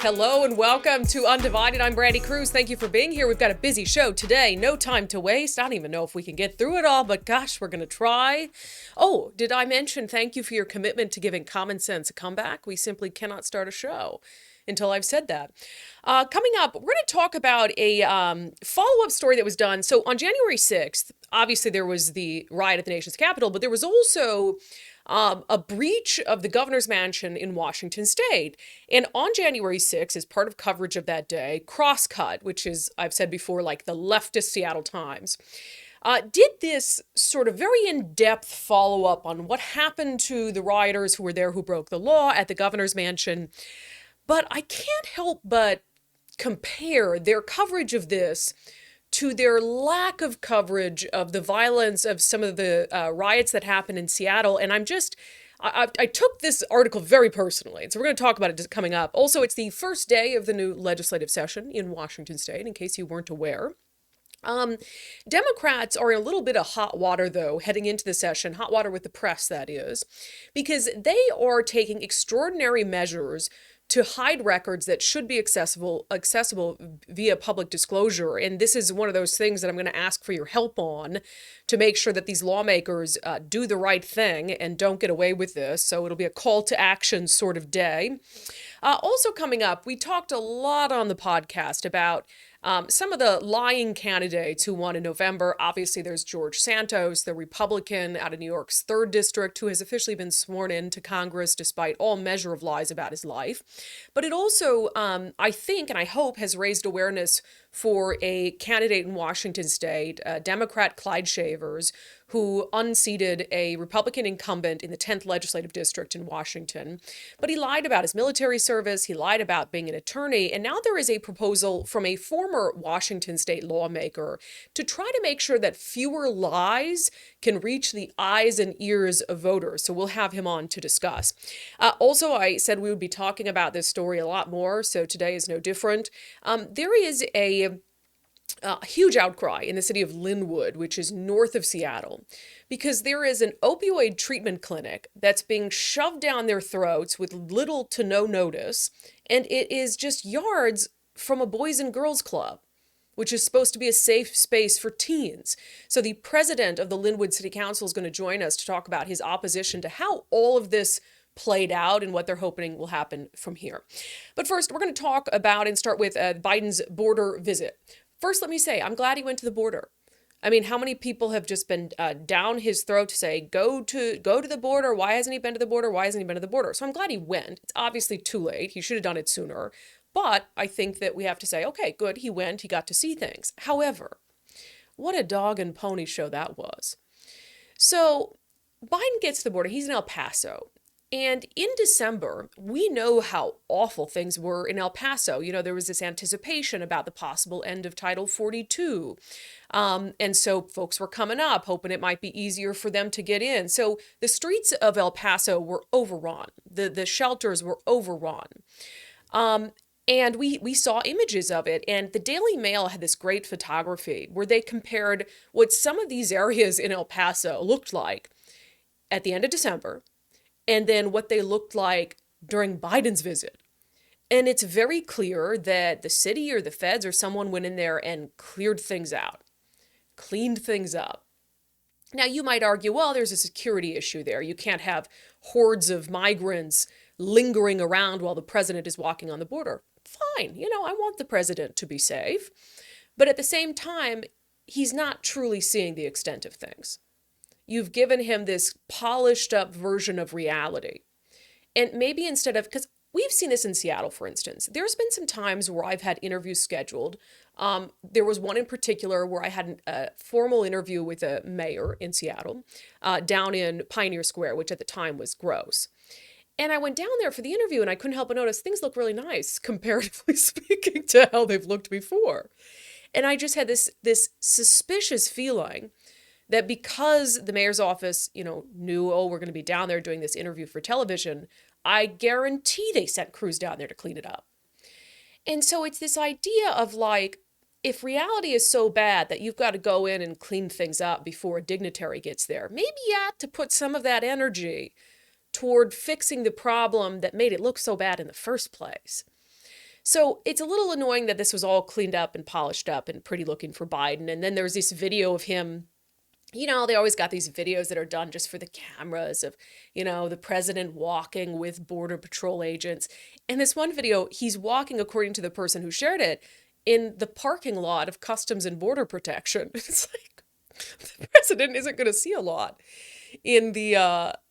Hello and welcome to Undivided. I'm Brandi Kruse. Thank you for being here. We've got a busy show today. No time to waste. I don't even know if we can get through it all, but gosh, we're going to try. Oh, did I mention thank you for your commitment to giving common sense a comeback? We simply cannot start a show until I've said that. Coming up, we're going to talk about a follow-up story that was done. So on January 6th, obviously there was the riot at the nation's capital, but there was also a breach of the governor's mansion in Washington state. And on January 6th, as part of coverage of that day, Crosscut, which is, I've said before, like the leftist Seattle Times, did this sort of very in-depth follow-up on what happened to the rioters who were there who broke the law at the governor's mansion. But I can't help but compare their coverage of this to their lack of coverage of the violence of some of the riots that happened in Seattle. And I took this article very personally. So we're going to talk about it coming up. Also, it's the first day of the new legislative session in Washington state, in case you weren't aware. Democrats are in a little bit of hot water, though, heading into the session, hot water with the press, that is, because they are taking extraordinary measures to hide records that should be accessible via public disclosure. And this is one of those things that I'm going to ask for your help on to make sure that these lawmakers do the right thing and don't get away with this. So it'll be a call to action sort of day. Also coming up, we talked a lot on the podcast about some of the lying candidates who won in November. Obviously, there's George Santos, the Republican out of New York's 3rd District, who has officially been sworn into Congress despite all measure of lies about his life. But it also, I think, and I hope, has raised awareness for a candidate in Washington state, Democrat Clyde Shavers, who unseated a Republican incumbent in the 10th legislative district in Washington. But he lied about his military service, he lied about being an attorney, and now there is a proposal from a former Washington state lawmaker to try to make sure that fewer lies can reach the eyes and ears of voters. So we'll have him on to discuss. Also, I said we would be talking about this story a lot more, so today is no different. There is a huge outcry in the city of Linwood, which is north of Seattle, because there is an opioid treatment clinic that's being shoved down their throats with little to no notice, and it is just yards from a boys and girls club, which is supposed to be a safe space for teens. So the president of the Linwood City Council is going to join us to talk about his opposition to how all of this played out and what they're hoping will happen from here. But first, we're going to talk about and start with Biden's border visit. First, let me say, I'm glad he went to the border. I mean, how many people have just been down his throat to say, go to the border? Why hasn't he been to the border? Why hasn't he been to the border? So I'm glad he went. It's obviously too late. He should have done it sooner. But I think that we have to say, okay, good, he went, he got to see things. However, what a dog and pony show that was. So Biden gets to the border. He's in El Paso. And in December, we know how awful things were in El Paso. You know, there was this anticipation about the possible end of Title 42. And so folks were coming up, hoping it might be easier for them to get in. So the streets of El Paso were overrun. The shelters were overrun. And we saw images of it. And the Daily Mail had this great photography where they compared what some of these areas in El Paso looked like at the end of December, and then what they looked like during Biden's visit. And it's very clear that the city or the feds or someone went in there and cleared things out, cleaned things up. Now, you might argue, well, there's a security issue there. You can't have hordes of migrants lingering around while the president is walking on the border. Fine, I want the president to be safe. But at the same time, he's not truly seeing the extent of things. You've given him this polished up version of reality. And maybe instead of, because we've seen this in Seattle, for instance, there's been some times where I've had interviews scheduled. There was one in particular where I had a formal interview with a mayor in Seattle, down in Pioneer Square, which at the time was gross. And I went down there for the interview and I couldn't help but notice things look really nice, comparatively speaking, to how they've looked before. And I just had this suspicious feeling that because the mayor's office, knew, we're going to be down there doing this interview for television, I guarantee they sent Kruse down there to clean it up. And so it's this idea of like, if reality is so bad that you've got to go in and clean things up before a dignitary gets there, maybe you ought to put some of that energy toward fixing the problem that made it look so bad in the first place. So it's a little annoying that this was all cleaned up and polished up and pretty looking for Biden. And then there's this video of him. They always got these videos that are done just for the cameras of, the president walking with Border Patrol agents. And this one video, he's walking, according to the person who shared it, in the parking lot of Customs and Border Protection. It's like, the president isn't going to see a lot in the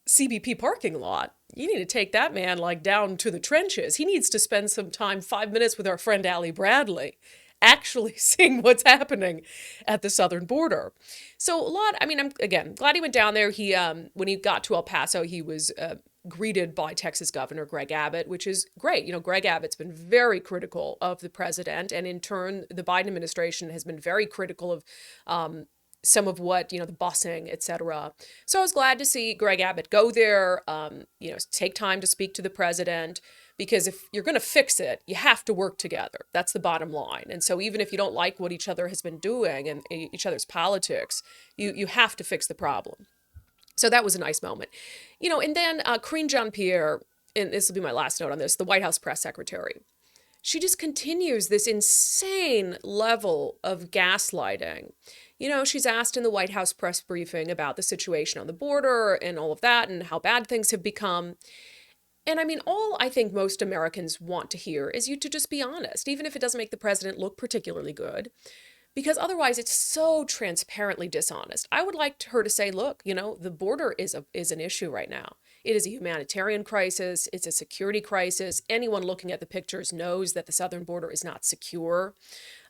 CBP parking lot. You need to take that man down to the trenches. He needs to spend some time, 5 minutes with our friend Allie Bradley, actually seeing what's happening at the southern border. So I'm again glad he went down there. He when he got to El Paso, he was greeted by Texas Governor Greg Abbott, which is great. Greg Abbott's been very critical of the president, and in turn, the Biden administration has been very critical of some of what, the busing, et cetera. So I was glad to see Greg Abbott go there, take time to speak to the president, because if you're going to fix it, you have to work together. That's the bottom line. And so even if you don't like what each other has been doing and each other's politics, you have to fix the problem. So that was a nice moment. And then Karine Jean-Pierre, and this will be my last note on this, the White House press secretary. She just continues this insane level of gaslighting. She's asked in the White House press briefing about the situation on the border and all of that and how bad things have become. And all I think most Americans want to hear is you to just be honest, even if it doesn't make the president look particularly good, because otherwise it's so transparently dishonest. I would like her to say, look, the border is an issue right now. It is a humanitarian crisis. It's a security crisis. Anyone looking at the pictures knows that the southern border is not secure.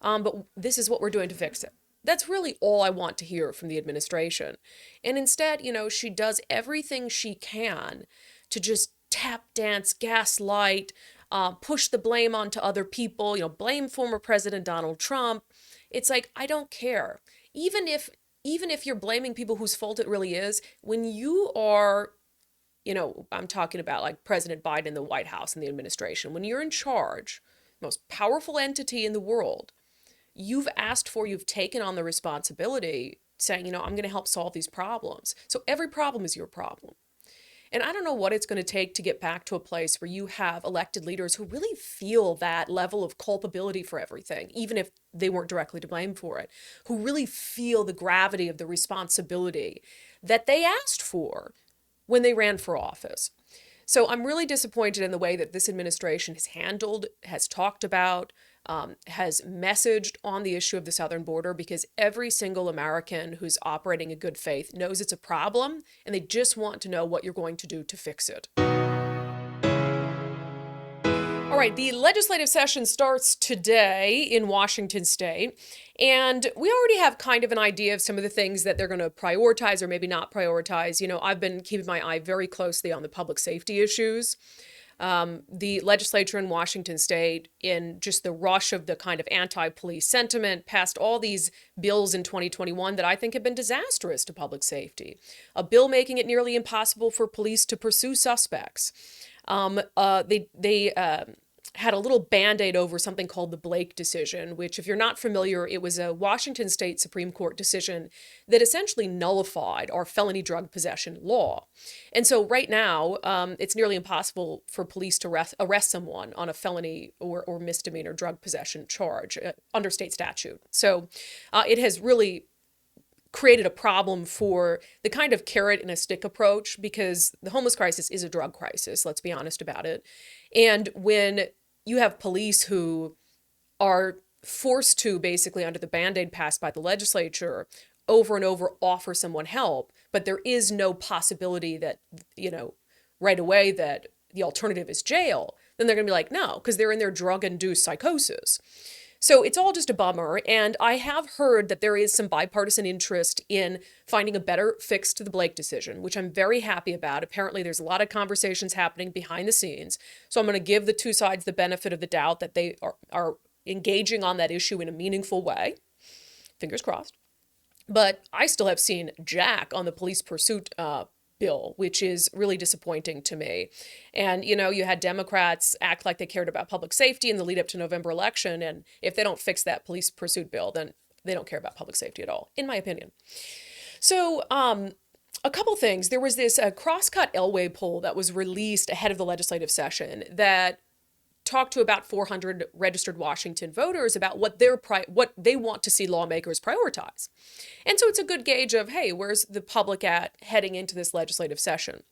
But this is what we're doing to fix it. That's really all I want to hear from the administration. And instead, she does everything she can to just tap dance, gaslight, push the blame onto other people, blame former President Donald Trump. It's like, I don't care. Even if you're blaming people whose fault it really is, when you are, I'm talking about like President Biden, the White House and the administration, when you're in charge, most powerful entity in the world, you've taken on the responsibility saying, I'm going to help solve these problems. So every problem is your problem. And I don't know what it's going to take to get back to a place where you have elected leaders who really feel that level of culpability for everything, even if they weren't directly to blame for it, who really feel the gravity of the responsibility that they asked for when they ran for office. So I'm really disappointed in the way that this administration has handled, has talked about, has messaged on the issue of the southern border, because every single American who's operating in good faith knows it's a problem, and they just want to know what you're going to do to fix it. All right, the legislative session starts today in Washington state, and we already have kind of an idea of some of the things that they're going to prioritize or maybe not prioritize. I've been keeping my eye very closely on the public safety issues. The legislature in Washington state, in just the rush of the kind of anti-police sentiment, passed all these bills in 2021 that I think have been disastrous to public safety. A bill making it nearly impossible for police to pursue suspects. They had a little Band-Aid over something called the Blake decision, which, if you're not familiar, it was a Washington State Supreme Court decision that essentially nullified our felony drug possession law. And so right now, it's nearly impossible for police to arrest someone on a felony or misdemeanor drug possession charge under state statute. So it has really created a problem for the kind of carrot and a stick approach, because the homeless crisis is a drug crisis, let's be honest about it. And when you have police who are forced to, basically under the Band-Aid passed by the legislature, over and over offer someone help, but there is no possibility that, right away that the alternative is jail, then they're going to be like, no, because they're in their drug-induced psychosis. So it's all just a bummer, and I have heard that there is some bipartisan interest in finding a better fix to the Blake decision, which I'm very happy about. Apparently, there's a lot of conversations happening behind the scenes, so I'm going to give the two sides the benefit of the doubt that they are engaging on that issue in a meaningful way. Fingers crossed. But I still have seen Jack on the police pursuit bill, which is really disappointing to me. And, you had Democrats act like they cared about public safety in the lead up to November election. And if they don't fix that police pursuit bill, then they don't care about public safety at all, in my opinion. So a couple things. There was this Crosscut Elway poll that was released ahead of the legislative session that talked to about 400 registered Washington voters about what they want to see lawmakers prioritize. And so it's a good gauge of, hey, where's the public at heading into this legislative session?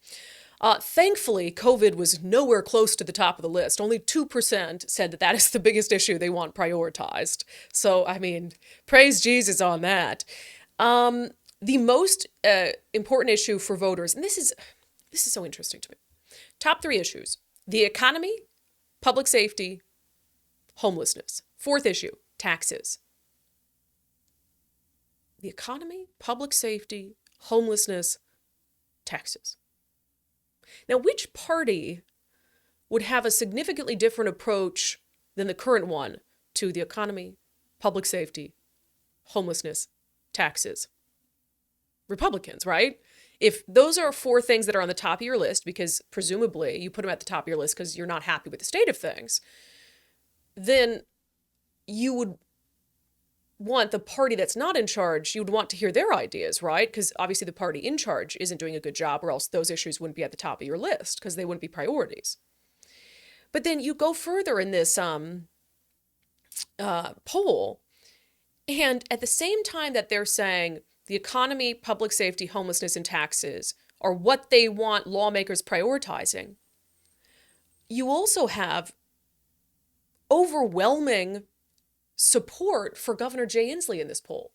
Thankfully, COVID was nowhere close to the top of the list. Only 2% said that is the biggest issue they want prioritized. So, I mean, praise Jesus on that. The most important issue for voters, and this is so interesting to me. Top 3 issues: the economy, public safety, homelessness. 4th issue, taxes. The economy, public safety, homelessness, taxes. Now, which party would have a significantly different approach than the current one to the economy, public safety, homelessness, taxes? Republicans, right? If those are 4 things that are on the top of your list, because presumably you put them at the top of your list because you're not happy with the state of things, then you would want the party that's not in charge, you would want to hear their ideas, right? Because obviously the party in charge isn't doing a good job, or else those issues wouldn't be at the top of your list because they wouldn't be priorities. But then you go further in this poll, and at the same time that they're saying the economy, public safety, homelessness, and taxes are what they want lawmakers prioritizing, you also have overwhelming support for Governor Jay Inslee in this poll,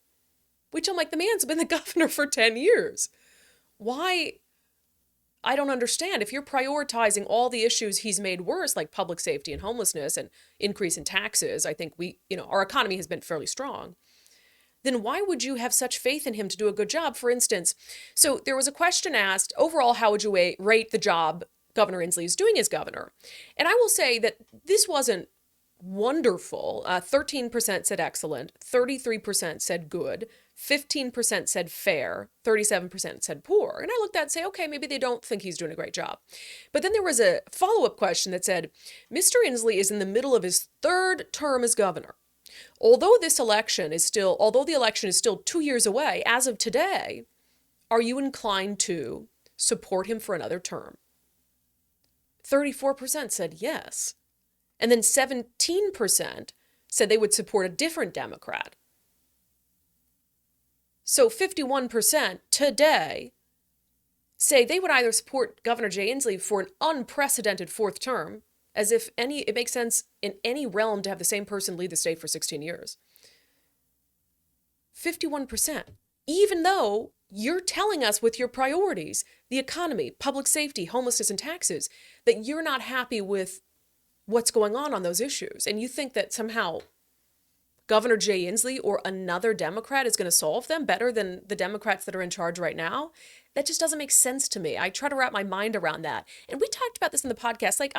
which I'm like, the man's been the governor for 10 years. Why? I don't understand. If you're prioritizing all the issues he's made worse, like public safety and homelessness and increase in taxes, I think our economy has been fairly strong. Then why would you have such faith in him to do a good job? For instance, so there was a question asked, overall, how would you rate the job Governor Inslee is doing as governor? And I will say that this wasn't wonderful. 13% said excellent, 33% said good, 15% said fair, 37% said poor. And I looked at it and say, okay, maybe they don't think he's doing a great job. But then there was a follow-up question that said, Mr. Inslee is in the middle of his 3rd term as governor. Although the election is still 2 years away, as of today, are you inclined to support him for another term? 34% said yes. And then 17% said they would support a different Democrat. So 51% today say they would either support Governor Jay Inslee for an unprecedented 4th term, as if it makes sense in any realm to have the same person lead the state for 16 years. 51%. Even though you're telling us with your priorities, the economy, public safety, homelessness, and taxes, that you're not happy with what's going on those issues. And you think that somehow Governor Jay Inslee or another Democrat is going to solve them better than the Democrats that are in charge right now? That just doesn't make sense to me. I try to wrap my mind around that. And we talked about this in the podcast. Like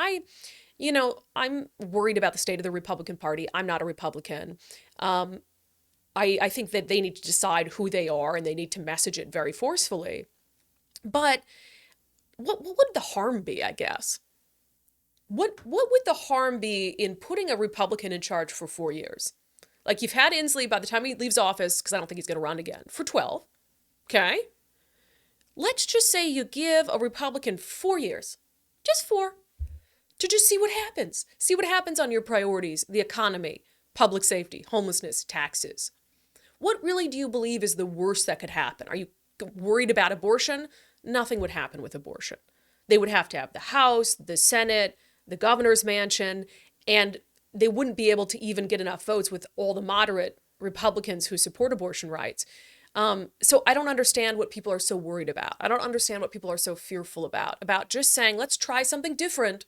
I'm worried about the state of the Republican Party. I'm not a Republican. I think that they need to decide who they are and they need to message it very forcefully. But what would the harm be, I guess? What would the harm be in putting a Republican in charge for 4 years? Like, you've had Inslee by the time he leaves office, because I don't think he's going to run again, for 12. Okay? Let's just say you give a Republican 4 years, just 4, to just see what happens. See what happens on your priorities, the economy, public safety, homelessness, taxes. What really do you believe is the worst that could happen? Are you worried about abortion? Nothing would happen with abortion. They would have to have the House, the Senate, the governor's mansion, and they wouldn't be able to even get enough votes with all the moderate Republicans who support abortion rights. So I don't understand what people are so worried about. I don't understand what people are so fearful about just saying, let's try something different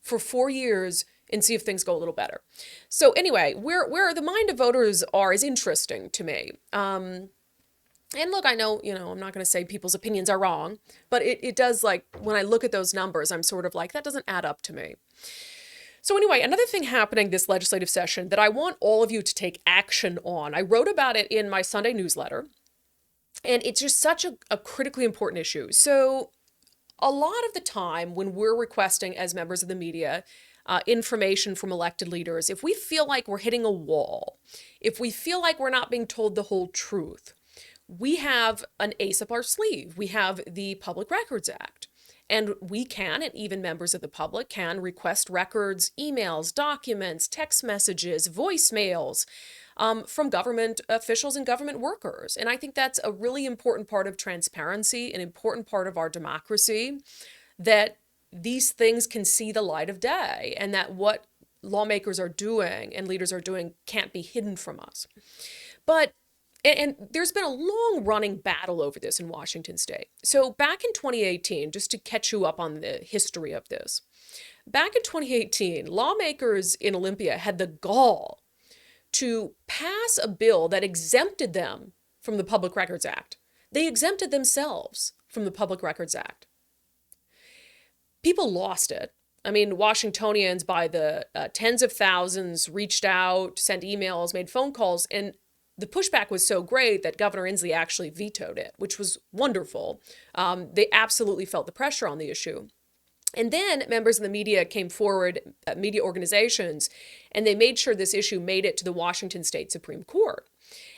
for 4 years and see if things go a little better. So anyway, where the mind of voters are is interesting to me. And look, I know, I'm not going to say people's opinions are wrong, but it does, like, when I look at those numbers, I'm sort of like, that doesn't add up to me. So anyway, another thing happening this legislative session that I want all of you to take action on, I wrote about it in my Sunday newsletter, and it's just such a critically important issue. So a lot of the time when we're requesting as members of the media information from elected leaders, if we feel like we're hitting a wall, if we feel like we're not being told the whole truth, we have an ace up our sleeve. We have the Public Records Act. And we can, and even members of the public can, request records, emails, documents, text messages, voicemails from government officials and government workers. And I think that's a really important part of transparency, an important part of our democracy, that these things can see the light of day, and that what lawmakers are doing and leaders are doing can't be hidden from us. But and there's been a long running battle over this in Washington state. So back in 2018, just to catch you up on the history of this, back in 2018, lawmakers in Olympia had the gall to pass a bill that exempted them from the Public Records Act. They exempted themselves from the Public Records Act. People lost it. I mean, Washingtonians by the tens of thousands reached out, sent emails, made phone calls, and the pushback was so great that Governor Inslee actually vetoed it, which was wonderful. They absolutely felt the pressure on the issue. And then members of the media came forward, media organizations, and they made sure this issue made it to the Washington State Supreme Court.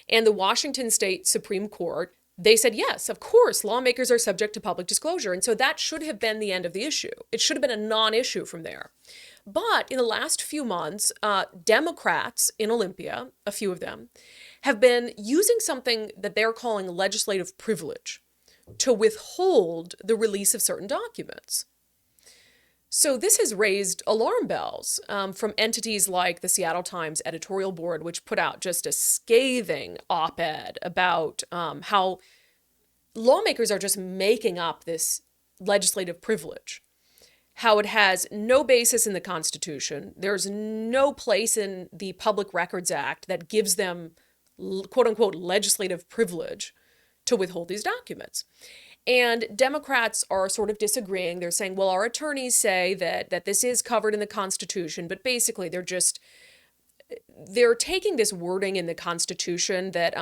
And the Washington State Supreme Court, they said, yes, of course, lawmakers are subject to public disclosure. And so that should have been the end of the issue. It should have been a non-issue from there. But in the last few months, Democrats in Olympia, a few of them, have been using something that they're calling legislative privilege to withhold the release of certain documents. So this has raised alarm bells from entities like the Seattle Times editorial board, which put out just a scathing op-ed about how lawmakers are just making up this legislative privilege, how it has no basis in the Constitution. There's no place in the Public Records Act that gives them quote unquote legislative privilege to withhold these documents. And Democrats are sort of disagreeing. They're saying, well, our attorneys say that this is covered in the Constitution, but basically they're taking this wording in the Constitution that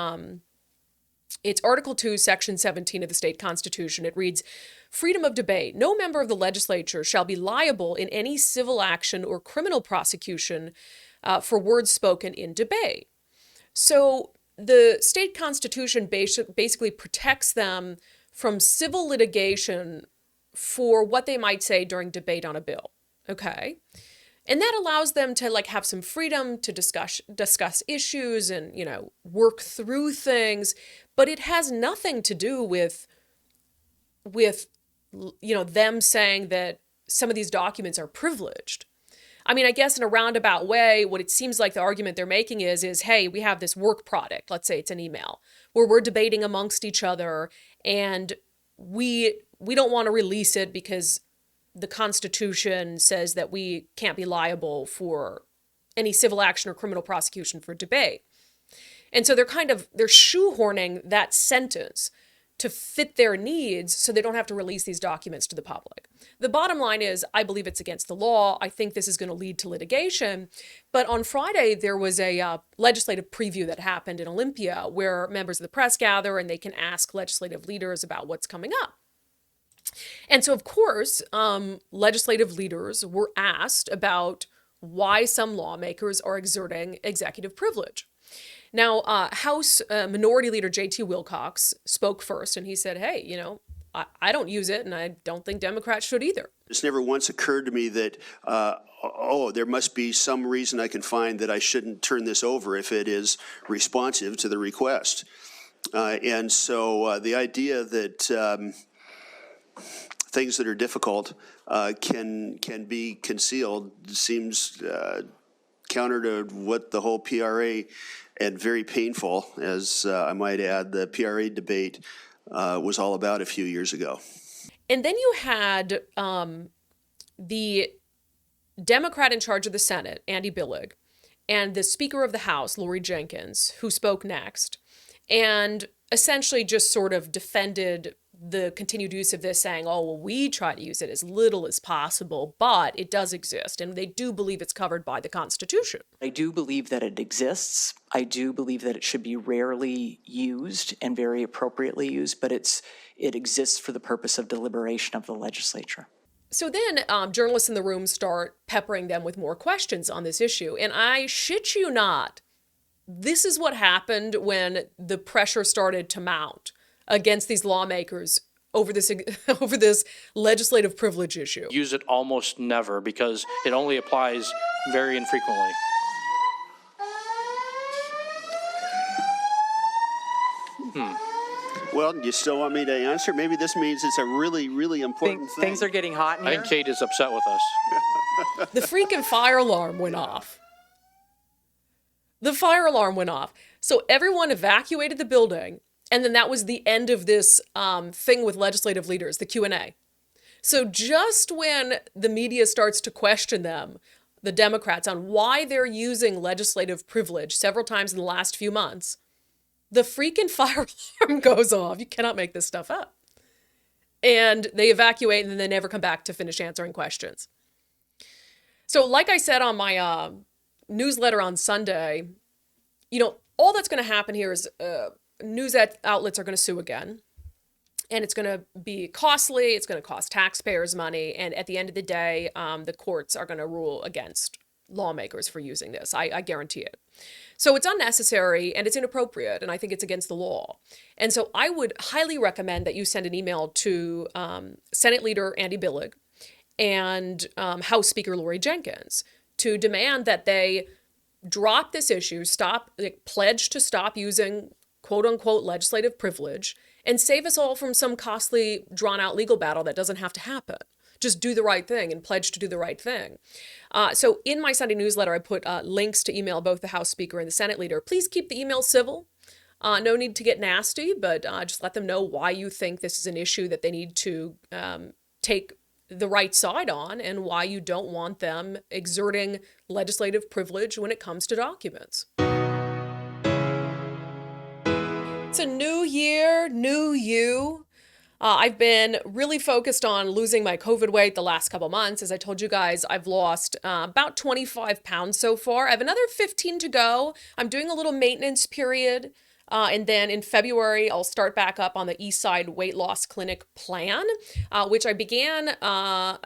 it's Article 2, Section 17 of the state constitution. It reads, freedom of debate. No member of the legislature shall be liable in any civil action or criminal prosecution for words spoken in debate. So the state constitution basically protects them from civil litigation for what they might say during debate on a bill. Okay. And that allows them to have some freedom to discuss issues and, work through things, but it has nothing to do with them saying that some of these documents are privileged. I mean, I guess in a roundabout way, what it seems like the argument they're making is, hey, we have this work product, let's say it's an email, where we're debating amongst each other, and we don't want to release it because the Constitution says that we can't be liable for any civil action or criminal prosecution for debate. And so they're shoehorning that sentence to fit their needs so they don't have to release these documents to the public. The bottom line is, I believe it's against the law. I think this is going to lead to litigation. But on Friday, there was a legislative preview that happened in Olympia where members of the press gather and they can ask legislative leaders about what's coming up. And so, of course, legislative leaders were asked about why some lawmakers are exerting executive privilege. Now, House Minority Leader J.T. Wilcox spoke first, and he said, hey, I don't use it, and I don't think Democrats should either. It's never once occurred to me that, there must be some reason I can find that I shouldn't turn this over if it is responsive to the request. And so the idea that things that are difficult can be concealed seems counter to what the whole PRA and very painful, as I might add, the PRA debate was all about a few years ago. And then you had the Democrat in charge of the Senate, Andy Billig, and the Speaker of the House, Lori Jenkins, who spoke next, and essentially just sort of defended the continued use of this, saying, oh, well, we try to use it as little as possible, but it does exist, and they do believe it's covered by the Constitution. I do believe that it exists. I do believe that it should be rarely used and very appropriately used, but it exists for the purpose of deliberation of the legislature. So then journalists in the room start peppering them with more questions on this issue, and I shit you not, this is what happened when the pressure started to mount against these lawmakers over this over this legislative privilege issue. Use it almost never because it only applies very infrequently. Well, you still want me to answer? Maybe this means it's a really, really important thing. Things are getting hot in I here. think Kate is upset with us. The freaking fire alarm went off. The fire alarm went off. So everyone evacuated the building, and then that was the end of this thing with legislative leaders, the Q&A. So just when the media starts to question them, the Democrats, on why they're using legislative privilege several times in the last few months, the freaking fire alarm goes off. You cannot make this stuff up. And they evacuate, and then they never come back to finish answering questions. So like I said on my newsletter on Sunday, all that's going to happen here is news outlets are going to sue again. And it's going to be costly. It's going to cost taxpayers money. And at the end of the day, the courts are going to rule against lawmakers for using this. I guarantee it. So it's unnecessary and it's inappropriate. And I think it's against the law. And so I would highly recommend that you send an email to Senate Leader Andy Billig and House Speaker Lori Jenkins to demand that they drop this issue, pledge to stop using quote unquote legislative privilege, and save us all from some costly, drawn-out legal battle that doesn't have to happen. Just do the right thing and pledge to do the right thing. So in my Sunday newsletter, I put links to email both the House Speaker and the Senate Leader. Please keep the email civil. No need to get nasty, but just let them know why you think this is an issue that they need to take the right side on and why you don't want them exerting legislative privilege when it comes to documents. It's a new year, new you. I've been really focused on losing my COVID weight the last couple months. As I told you guys, I've lost about 25 pounds so far. I have another 15 to go. I'm doing a little maintenance period. And then in February, I'll start back up on the East Side Weight Loss Clinic plan, which I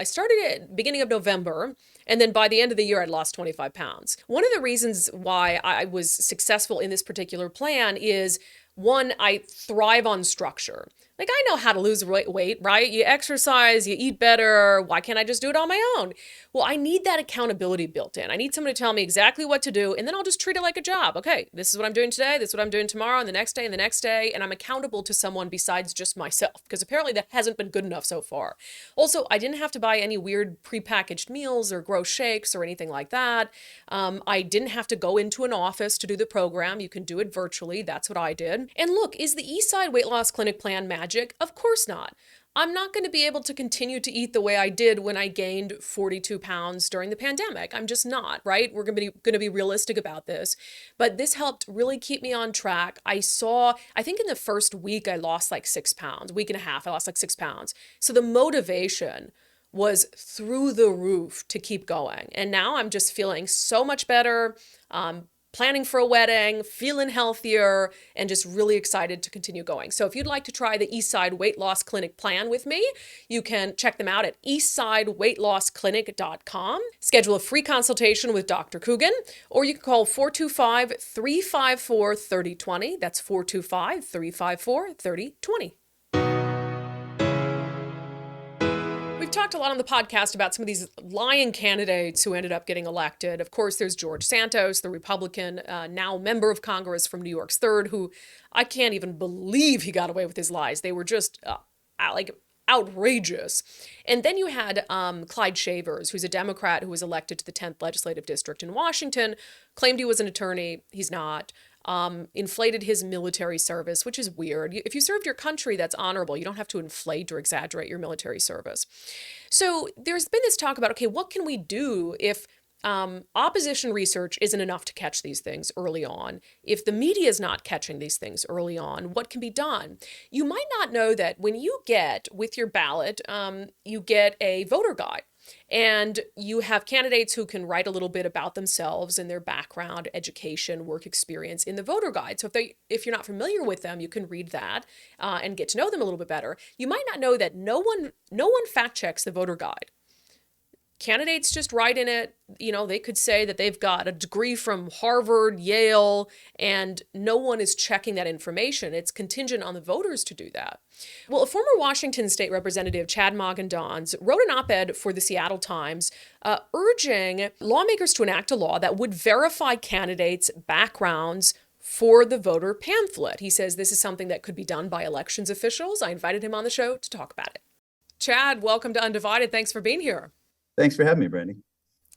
started at beginning of November. And then by the end of the year, I'd lost 25 pounds. One of the reasons why I was successful in this particular plan is, one, I thrive on structure. Like, I know how to lose weight, right? You exercise, you eat better. Why can't I just do it on my own? Well, I need that accountability built in. I need someone to tell me exactly what to do, and then I'll just treat it like a job. Okay, this is what I'm doing today, this is what I'm doing tomorrow, and the next day, and the next day, and I'm accountable to someone besides just myself, because apparently that hasn't been good enough so far. Also, I didn't have to buy any weird prepackaged meals or gross shakes or anything like that. I didn't have to go into an office to do the program. You can do it virtually. That's what I did. And look, is the Eastside Weight Loss Clinic plan magic? Of course not. I'm not going to be able to continue to eat the way I did when I gained 42 pounds during the pandemic. I'm just not, right? We're going to be realistic about this. But this helped really keep me on track. I think in the first week, I lost like 6 pounds. Week and a half, I lost like 6 pounds. So the motivation was through the roof to keep going. And now I'm just feeling so much better, planning for a wedding, feeling healthier, and just really excited to continue going. So if you'd like to try the Eastside Weight Loss Clinic plan with me, you can check them out at eastsideweightlossclinic.com. Schedule a free consultation with Dr. Coogan, or you can call 425-354-3020. That's 425-354-3020. We've talked a lot on the podcast about some of these lying candidates who ended up getting elected. Of course, there's George Santos, the Republican, now member of Congress from New York's 3rd, who I can't even believe he got away with his lies. They were just outrageous. And then you had Clyde Shavers, who's a Democrat who was elected to the 10th Legislative District in Washington, claimed he was an attorney. He's not. Inflated his military service, which is weird. If you served your country, that's honorable. You don't have to inflate or exaggerate your military service. So there's been this talk about, okay, what can we do if opposition research isn't enough to catch these things early on? If the media is not catching these things early on, what can be done? You might not know that when you get, with your ballot, you get a voter guide. And you have candidates who can write a little bit about themselves and their background, education, work experience in the voter guide. So if you're not familiar with them, you can read that and get to know them a little bit better. You might not know that no one fact checks the voter guide. candidates just write in it, they could say that they've got a degree from Harvard, Yale, and no one is checking that information. It's contingent on the voters to do that. Well, a former Washington State Representative, Chad Moggin-Dons, wrote an op-ed for the Seattle Times urging lawmakers to enact a law that would verify candidates' backgrounds for the voter pamphlet. He says this is something that could be done by elections officials. I invited him on the show to talk about it. Chad, welcome to Undivided. Thanks for being here. Thanks for having me, Brandi.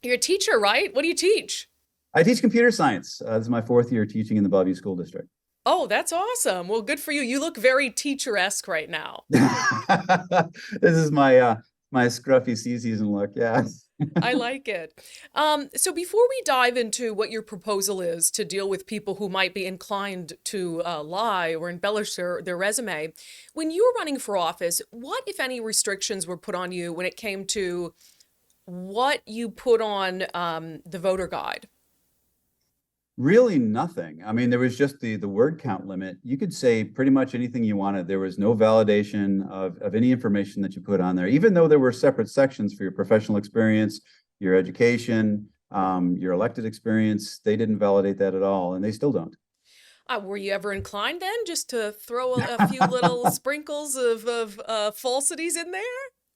You're a teacher, right? What do you teach? I teach computer science. This is my 4th year teaching in the Bellevue School District. Oh, that's awesome. Well, good for you. You look very teacher-esque right now. This is my my scruffy season look. Yeah. I like it. So before we dive into what your proposal is to deal with people who might be inclined to lie or embellish their resume, when you were running for office, what, if any, restrictions were put on you when it came to what you put on the voter guide? Really nothing. I mean, there was just the word count limit. You could say pretty much anything you wanted. There was no validation of any information that you put on there, even though there were separate sections for your professional experience, your education, your elected experience. They didn't validate that at all, and they still don't. Were you ever inclined then just to throw a few little sprinkles of falsities in there?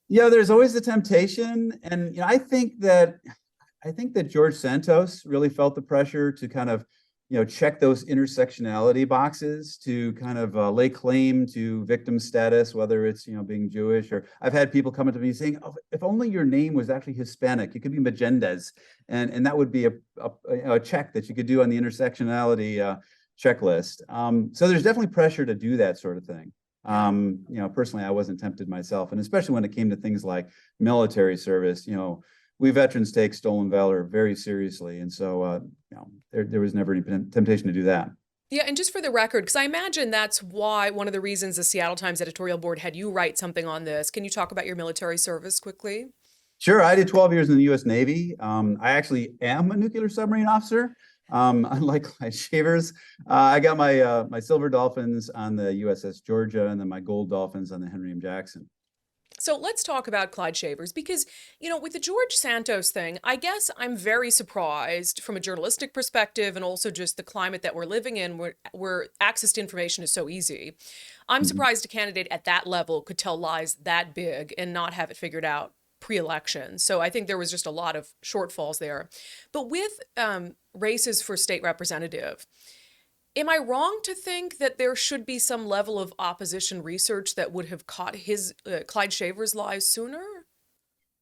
Yeah, there's always the temptation. And I think that George Santos really felt the pressure to kind of, check those intersectionality boxes to kind of lay claim to victim status, whether it's, being Jewish, or I've had people come up to me saying, oh, if only your name was actually Hispanic, it could be Magendez. And that would be a check that you could do on the intersectionality checklist. So there's definitely pressure to do that sort of thing. Personally, I wasn't tempted myself. And especially when it came to things like military service, we veterans take stolen valor very seriously. And so, there was never any temptation to do that. Yeah, and just for the record, because I imagine that's why one of the reasons the Seattle Times editorial board had you write something on this. Can you talk about your military service quickly? Sure. I did 12 years in the U.S. Navy. I actually am a nuclear submarine officer. Unlike Clyde Shavers, I got my silver dolphins on the USS Georgia and then my gold dolphins on the Henry M. Jackson. So let's talk about Clyde Shavers because, with the George Santos thing, I guess I'm very surprised from a journalistic perspective and also just the climate that we're living in where access to information is so easy. I'm surprised a candidate at that level could tell lies that big and not have it figured out pre-election. So I think there was just a lot of shortfalls there. But with races for state representative, am I wrong to think that there should be some level of opposition research that would have caught Clyde Shavers' lies sooner?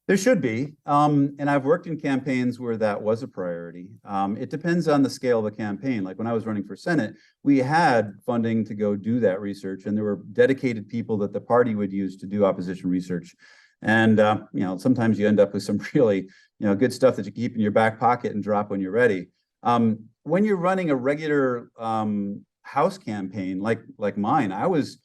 There should be. And I've worked in campaigns where that was a priority. It depends on the scale of the campaign. Like when I was running for Senate, we had funding to go do that research, and there were dedicated people that the party would use to do opposition research. And, sometimes you end up with some really, good stuff that you keep in your back pocket and drop when you're ready. When you're running a regular House campaign like mine, I was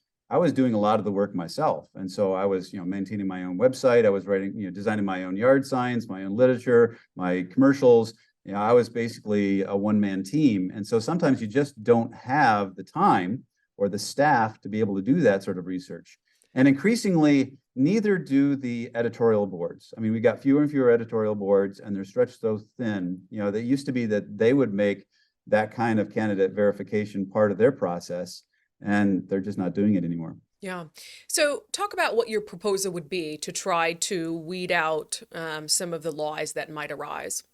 doing a lot of the work myself, and so I was maintaining my own website. I was writing, designing my own yard signs, my own literature, my commercials. I was basically a one-man team, and so sometimes you just don't have the time or the staff to be able to do that sort of research. And increasingly, neither do the editorial boards. I mean, we got fewer and fewer editorial boards, and they're stretched so thin. They used to be that they would make that kind of candidate verification part of their process, and they're just not doing it anymore. Yeah. So talk about what your proposal would be to try to weed out some of the lies that might arise.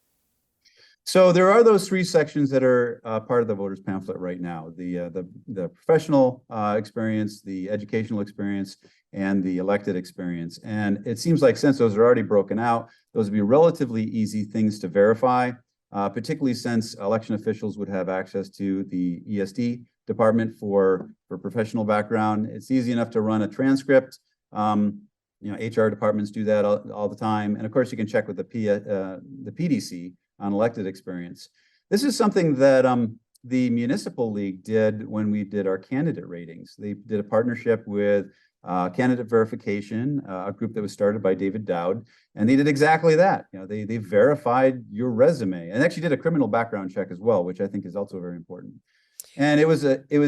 So there are those 3 sections that are part of the voters pamphlet right now: the professional experience, the educational experience, and the elected experience. And it seems like since those are already broken out, those would be relatively easy things to verify, particularly since election officials would have access to the ESD department for professional background. It's easy enough to run a transcript. HR departments do that all the time. And of course, you can check with the PDC on elected experience. This is something that the Municipal League did when we did our candidate ratings. They did a partnership with Candidate Verification, a group that was started by David Dowd, and they did exactly that. They verified your resume and actually did a criminal background check as well, which I think is also very important. And it was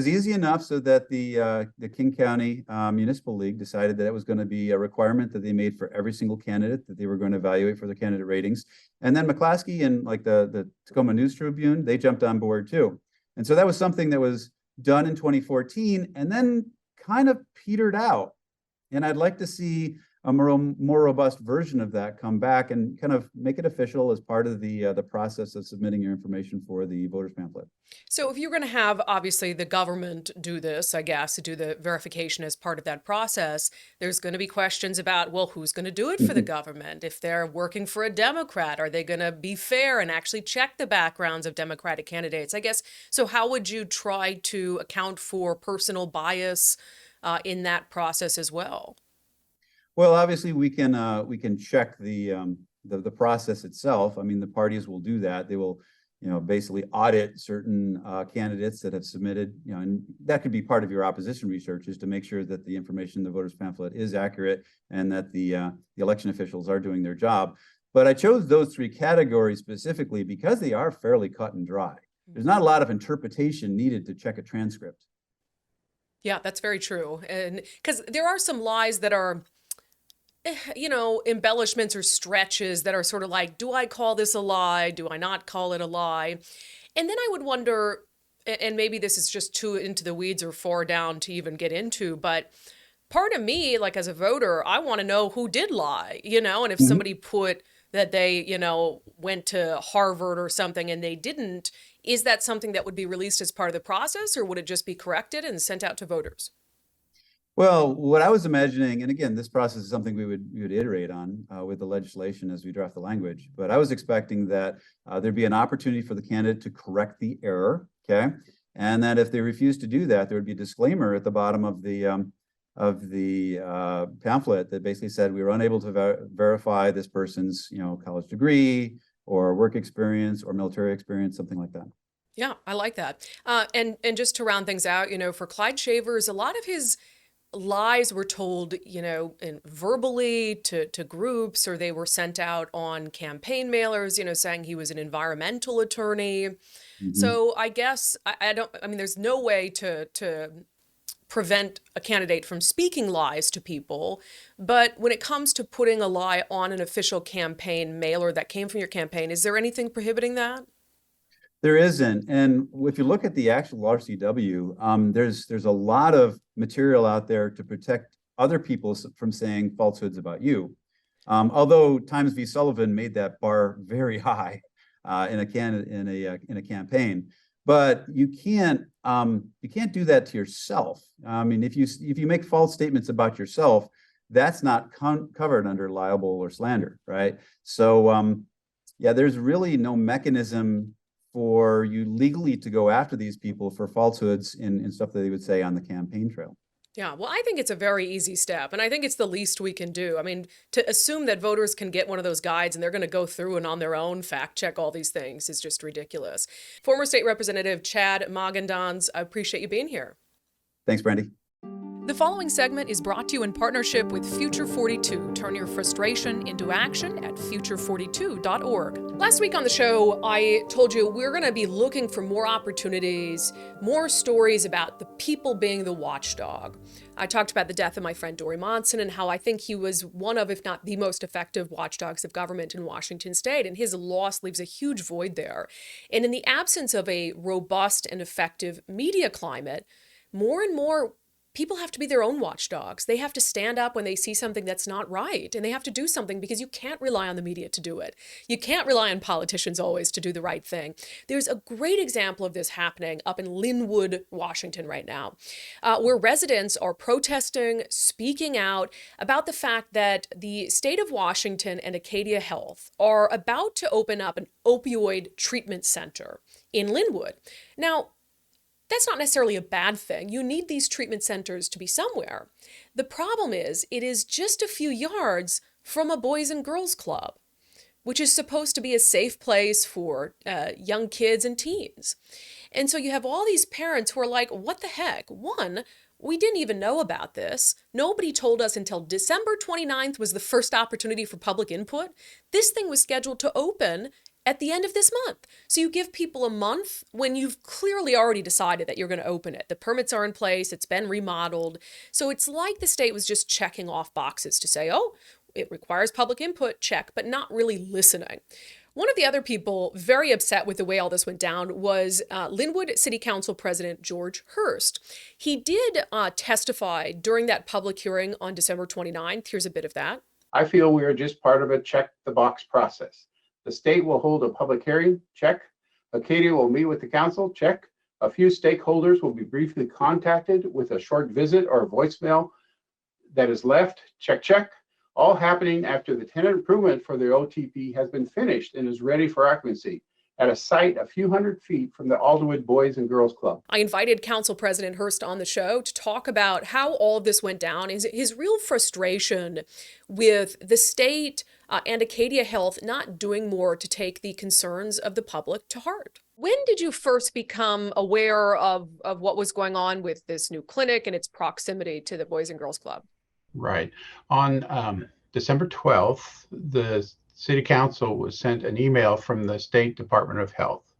easy enough so that the King County Municipal League decided that it was going to be a requirement that they made for every single candidate that they were going to evaluate for their candidate ratings. And then McClaskey and like the Tacoma News Tribune, they jumped on board too. And so that was something that was done in 2014 and then kind of petered out. And I'd like to see a more robust version of that come back and kind of make it official as part of the process of submitting your information for the voters pamphlet. So if you're going to have, obviously, the government do this, I guess, to do the verification as part of that process, there's going to be questions about, well, who's going to do it for the government? If they're working for a Democrat, are they going to be fair and actually check the backgrounds of Democratic candidates? I guess, so how would you try to account for personal bias in that process as well? Well, obviously, we can check the process itself. I mean, the parties will do that. They will, basically audit certain candidates that have submitted, and that could be part of your opposition research, is to make sure that the information in the voters pamphlet is accurate and that the election officials are doing their job. But I chose those three categories specifically because they are fairly cut and dry. There's not a lot of interpretation needed to check a transcript. Yeah, that's very true. And because there are some lies that are, embellishments or stretches that are sort of like, do I call this a lie? Do I not call it a lie? And then I would wonder, and maybe this is just too into the weeds or far down to even get into, but part of me, like as a voter, I want to know who did lie, and if somebody put that they, went to Harvard or something and they didn't, is that something that would be released as part of the process, or would it just be corrected and sent out to voters? Well, what I was imagining, and again, this process is something we would iterate on with the legislation as we draft the language, but I was expecting that there'd be an opportunity for the candidate to correct the error, okay? And that if they refuse to do that, there would be a disclaimer at the bottom of the pamphlet that basically said we were unable to verify this person's, college degree or work experience or military experience, something like that. Yeah, I like that. And just to round things out, for Clyde Shavers, a lot of his lies were told, verbally to groups, or they were sent out on campaign mailers, saying he was an environmental attorney. So I guess there's no way to prevent a candidate from speaking lies to people. But when it comes to putting a lie on an official campaign mailer that came from your campaign, is there anything prohibiting that? There isn't. And if you look at the actual RCW, there's a lot of material out there to protect other people from saying falsehoods about you. Although Times v. Sullivan made that bar very high in a campaign, but you can't do that to yourself. I mean, if you make false statements about yourself, that's not covered under libel or slander, right? So yeah, there's really no mechanism for you legally to go after these people for falsehoods in stuff that they would say on the campaign trail. Yeah, well, I think it's a very easy step, and I think it's the least we can do. I mean, to assume that voters can get one of those guides and they're going to go through and on their own fact check all these things is just ridiculous. Former State Representative Chad Mogendans, I appreciate you being here. Thanks, Brandi. The following segment is brought to you in partnership with Future 42. Turn your frustration into action at future42.org. Last week on the show, I told you we're going to be looking for more opportunities, more stories about the people being the watchdog. I talked about the death of my friend Dory Monson and how I think he was one of, if not the most effective watchdogs of government in Washington state, and his loss leaves a huge void there. And in the absence of a robust and effective media climate, more and more people have to be their own watchdogs. They have to stand up when they see something that's not right, and they have to do something because you can't rely on the media to do it. You can't rely on politicians always to do the right thing. There's a great example of this happening up in Linwood, Washington right now, where residents are protesting, speaking out about the fact that the state of Washington and Acadia Health are about to open up an opioid treatment center in Linwood. Now, that's not necessarily a bad thing. You need these treatment centers to be somewhere. The problem is, it is just a few yards from a Boys and Girls Club, which is supposed to be a safe place for young kids and teens. And so you have all these parents who are like, what the heck? One, we didn't even know about this. Nobody told us until December 29th was the first opportunity for public input. This thing was scheduled to open at the end of this month. So you give people a month when you've clearly already decided that you're going to open it. The permits are in place, it's been remodeled. So it's like the state was just checking off boxes to say, oh, it requires public input, check, but not really listening. One of the other people very upset with the way all this went down was Linwood City Council President George Hurst. He did testify during that public hearing on December 29th. Here's a bit of that. I feel we are just part of a check the box process. The state will hold a public hearing, check. Acadia will meet with the council, check. A few stakeholders will be briefly contacted with a short visit or voicemail that is left, check, check. All happening after the tenant improvement for the OTP has been finished and is ready for occupancy at a site a few hundred feet from the Alderwood Boys and Girls Club. I invited Council President Hurst on the show to talk about how all of this went down, his real frustration with the state and Acadia Health not doing more to take the concerns of the public to heart. When did you first become aware of what was going on with this new clinic and its proximity to the Boys and Girls Club? Right. On December 12th, the City Council was sent an email from the State Department of Health.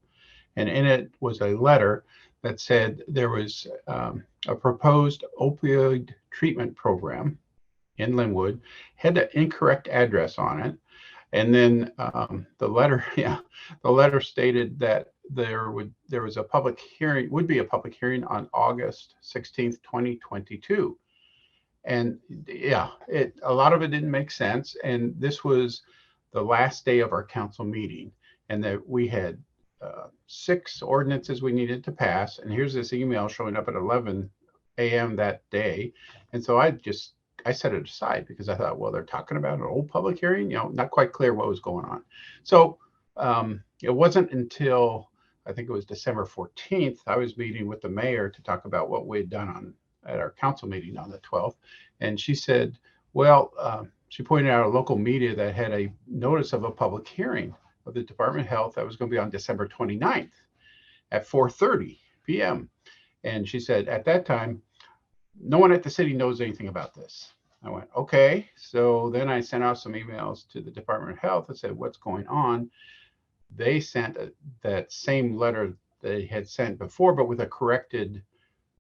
And in it was a letter that said there was a proposed opioid treatment program in Linwood, had an incorrect address on it. And then the letter stated that there was a public hearing, would be a public hearing on August 16th, 2022. And yeah, a lot of it didn't make sense. And this was the last day of our council meeting, and that we had 6 ordinances we needed to pass. And here's this email showing up at 11 a.m. that day. And so I set it aside because I thought, well, they're talking about an old public hearing, not quite clear what was going on. So it wasn't until I think it was December 14th, I was meeting with the mayor to talk about what we had done at our council meeting on the 12th. And she said, well, she pointed out a local media that had a notice of a public hearing of the Department of Health that was going to be on December 29th at 4:30 p.m. And she said, at that time, no one at the city knows anything about this. I went, okay. So then I sent out some emails to the Department of Health and said, what's going on? They sent that same letter they had sent before, but with a corrected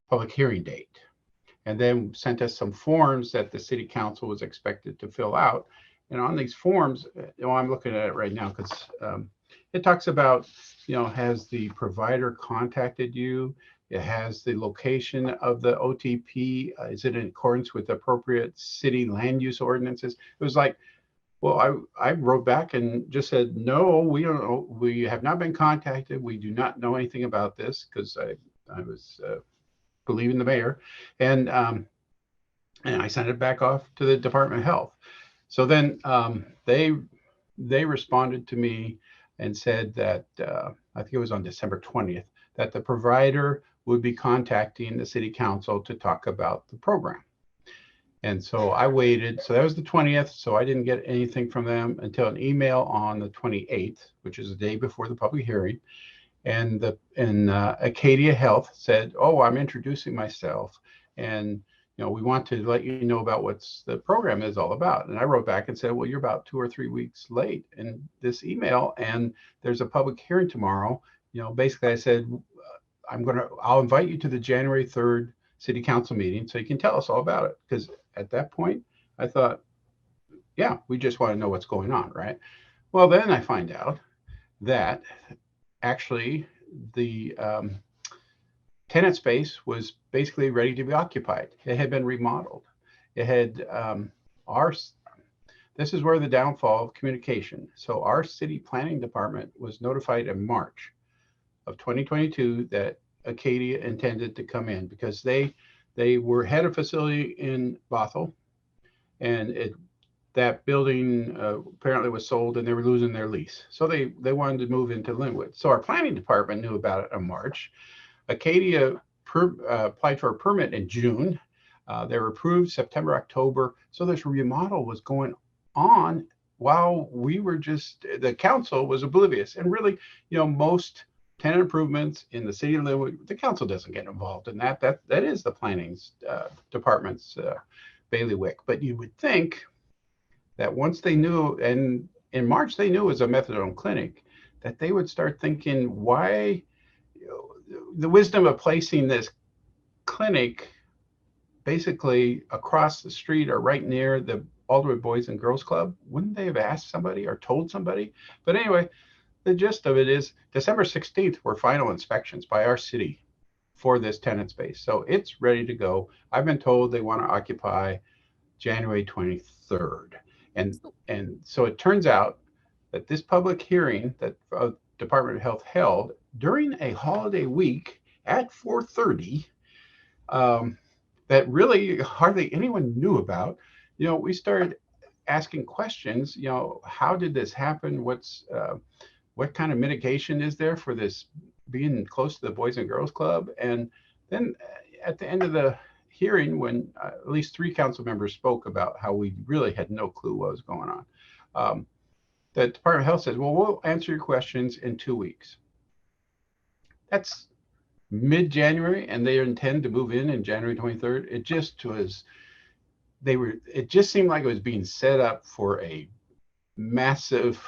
public hearing date. And then sent us some forms that the city council was expected to fill out. And on these forms, I'm looking at it right now because it talks about, has the provider contacted you? It has the location of the OTP. Is it in accordance with appropriate city land use ordinances? It was like, well, I wrote back and just said, no, we don't know. We have not been contacted. We do not know anything about this, because I was believing the mayor. And I sent it back off to the Department of Health. So then they responded to me and said that, I think it was on December 20th, that the provider would be contacting the city council to talk about the program. And so I waited. So that was the 20th. So I didn't get anything from them until an email on the 28th, which is the day before the public hearing. And Acadia Health said, oh, I'm introducing myself. And we want to let you know about what the program is all about. And I wrote back and said, well, you're about 2 or 3 weeks late in this email, and there's a public hearing tomorrow. Basically I said, I'll invite you to the January 3rd city council meeting so you can tell us all about it. Because at that point I thought, yeah, we just want to know what's going on, right? Well, then I find out that actually the tenant space was basically ready to be occupied. It had been remodeled. It had this is where the downfall of communication. So our city planning department was notified in March of 2022 that Acadia intended to come in, because they had a facility in Bothell, and that building apparently was sold and they were losing their lease. So they wanted to move into Linwood. So our planning department knew about it in March. Acadia applied for a permit in June. They were approved September, October. So this remodel was going on while the council was oblivious. And really, most tenant improvements in the city of Linwood, the council doesn't get involved in that. That is the planning department's bailiwick. But you would think that once they knew, and in March they knew it was a methadone clinic, that they would start thinking, why the wisdom of placing this clinic basically across the street or right near the Alderwood Boys and Girls Club. Wouldn't they have asked somebody or told somebody? But anyway, the gist of it is December 16th were final inspections by our city for this tenant space. So it's ready to go. I've been told they want to occupy January 23rd. And so it turns out that this public hearing that Department of Health held during a holiday week at 4:30, that really hardly anyone knew about. We started asking questions. How did this happen? What kind of mitigation is there for this being close to the Boys and Girls Club? And then at the end of the hearing, when at least 3 council members spoke about how we really had no clue what was going on, the Department of Health says, well, we'll answer your questions in 2 weeks. That's mid-January, and they intend to move in January 23rd. It just seemed like it was being set up for a massive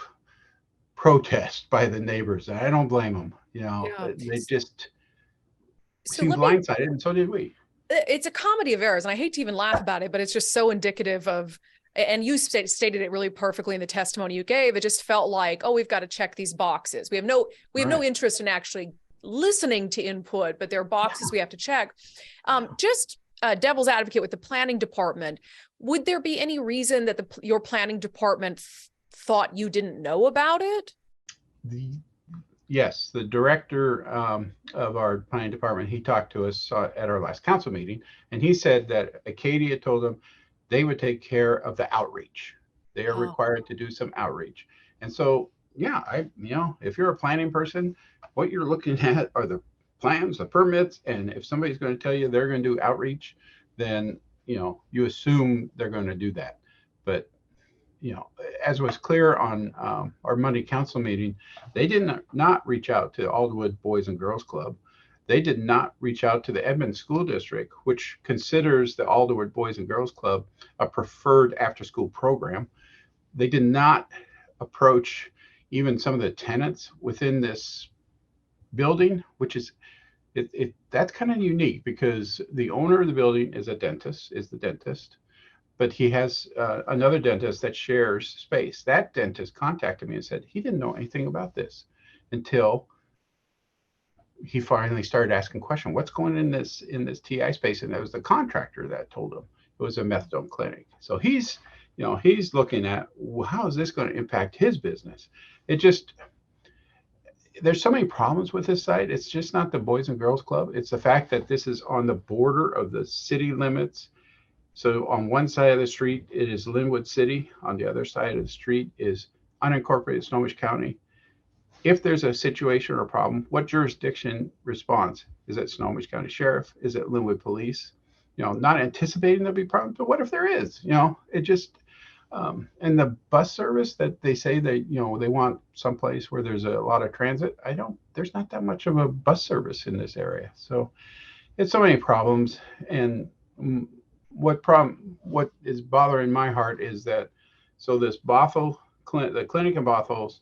protest by the neighbors. And I don't blame them. They just seemed blindsided, and so did we. It's a comedy of errors, and I hate to even laugh about it, but it's just so indicative of, and you stated it really perfectly in the testimony you gave. It just felt like, oh, we've got to check these boxes. We have no interest in actually listening to input, but there are boxes we have to check. Just devil's advocate with the planning department, would there be any reason that your planning department thought you didn't know about it? Yes, the director of our planning department, he talked to us at our last council meeting, and he said that Acadia told them they would take care of the outreach. They are required to do some outreach. And so, yeah, if you're a planning person, what you're looking at are the plans, the permits, and if somebody's going to tell you they're going to do outreach, then, you assume they're going to do that. But as was clear on our Monday council meeting, they did not reach out to Alderwood Boys and Girls Club. They did not reach out to the Edmond School District, which considers the Alderwood Boys and Girls Club a preferred after-school program. They did not approach even some of the tenants within this building, which is that's kind of unique because the owner of the building is the dentist. But he has another dentist that shares space. That dentist contacted me and said he didn't know anything about this until he finally started asking questions. What's going in this TI space? And it was the contractor that told him it was a methadone clinic. So he's looking at, well, how is this going to impact his business? There's so many problems with this site. It's just not the Boys and Girls Club. It's the fact that this is on the border of the city limits. So on one side of the street, it is Linwood City. On the other side of the street is unincorporated Snohomish County. If there's a situation or a problem, what jurisdiction responds? Is it Snohomish County Sheriff? Is it Linwood Police? Not anticipating there'll be problems, but what if there is? It just, and the bus service that they say they want someplace where there's a lot of transit. There's not that much of a bus service in this area. So it's so many problems. And what is bothering my heart is that, so this Bothell clinic, the clinic in Bothell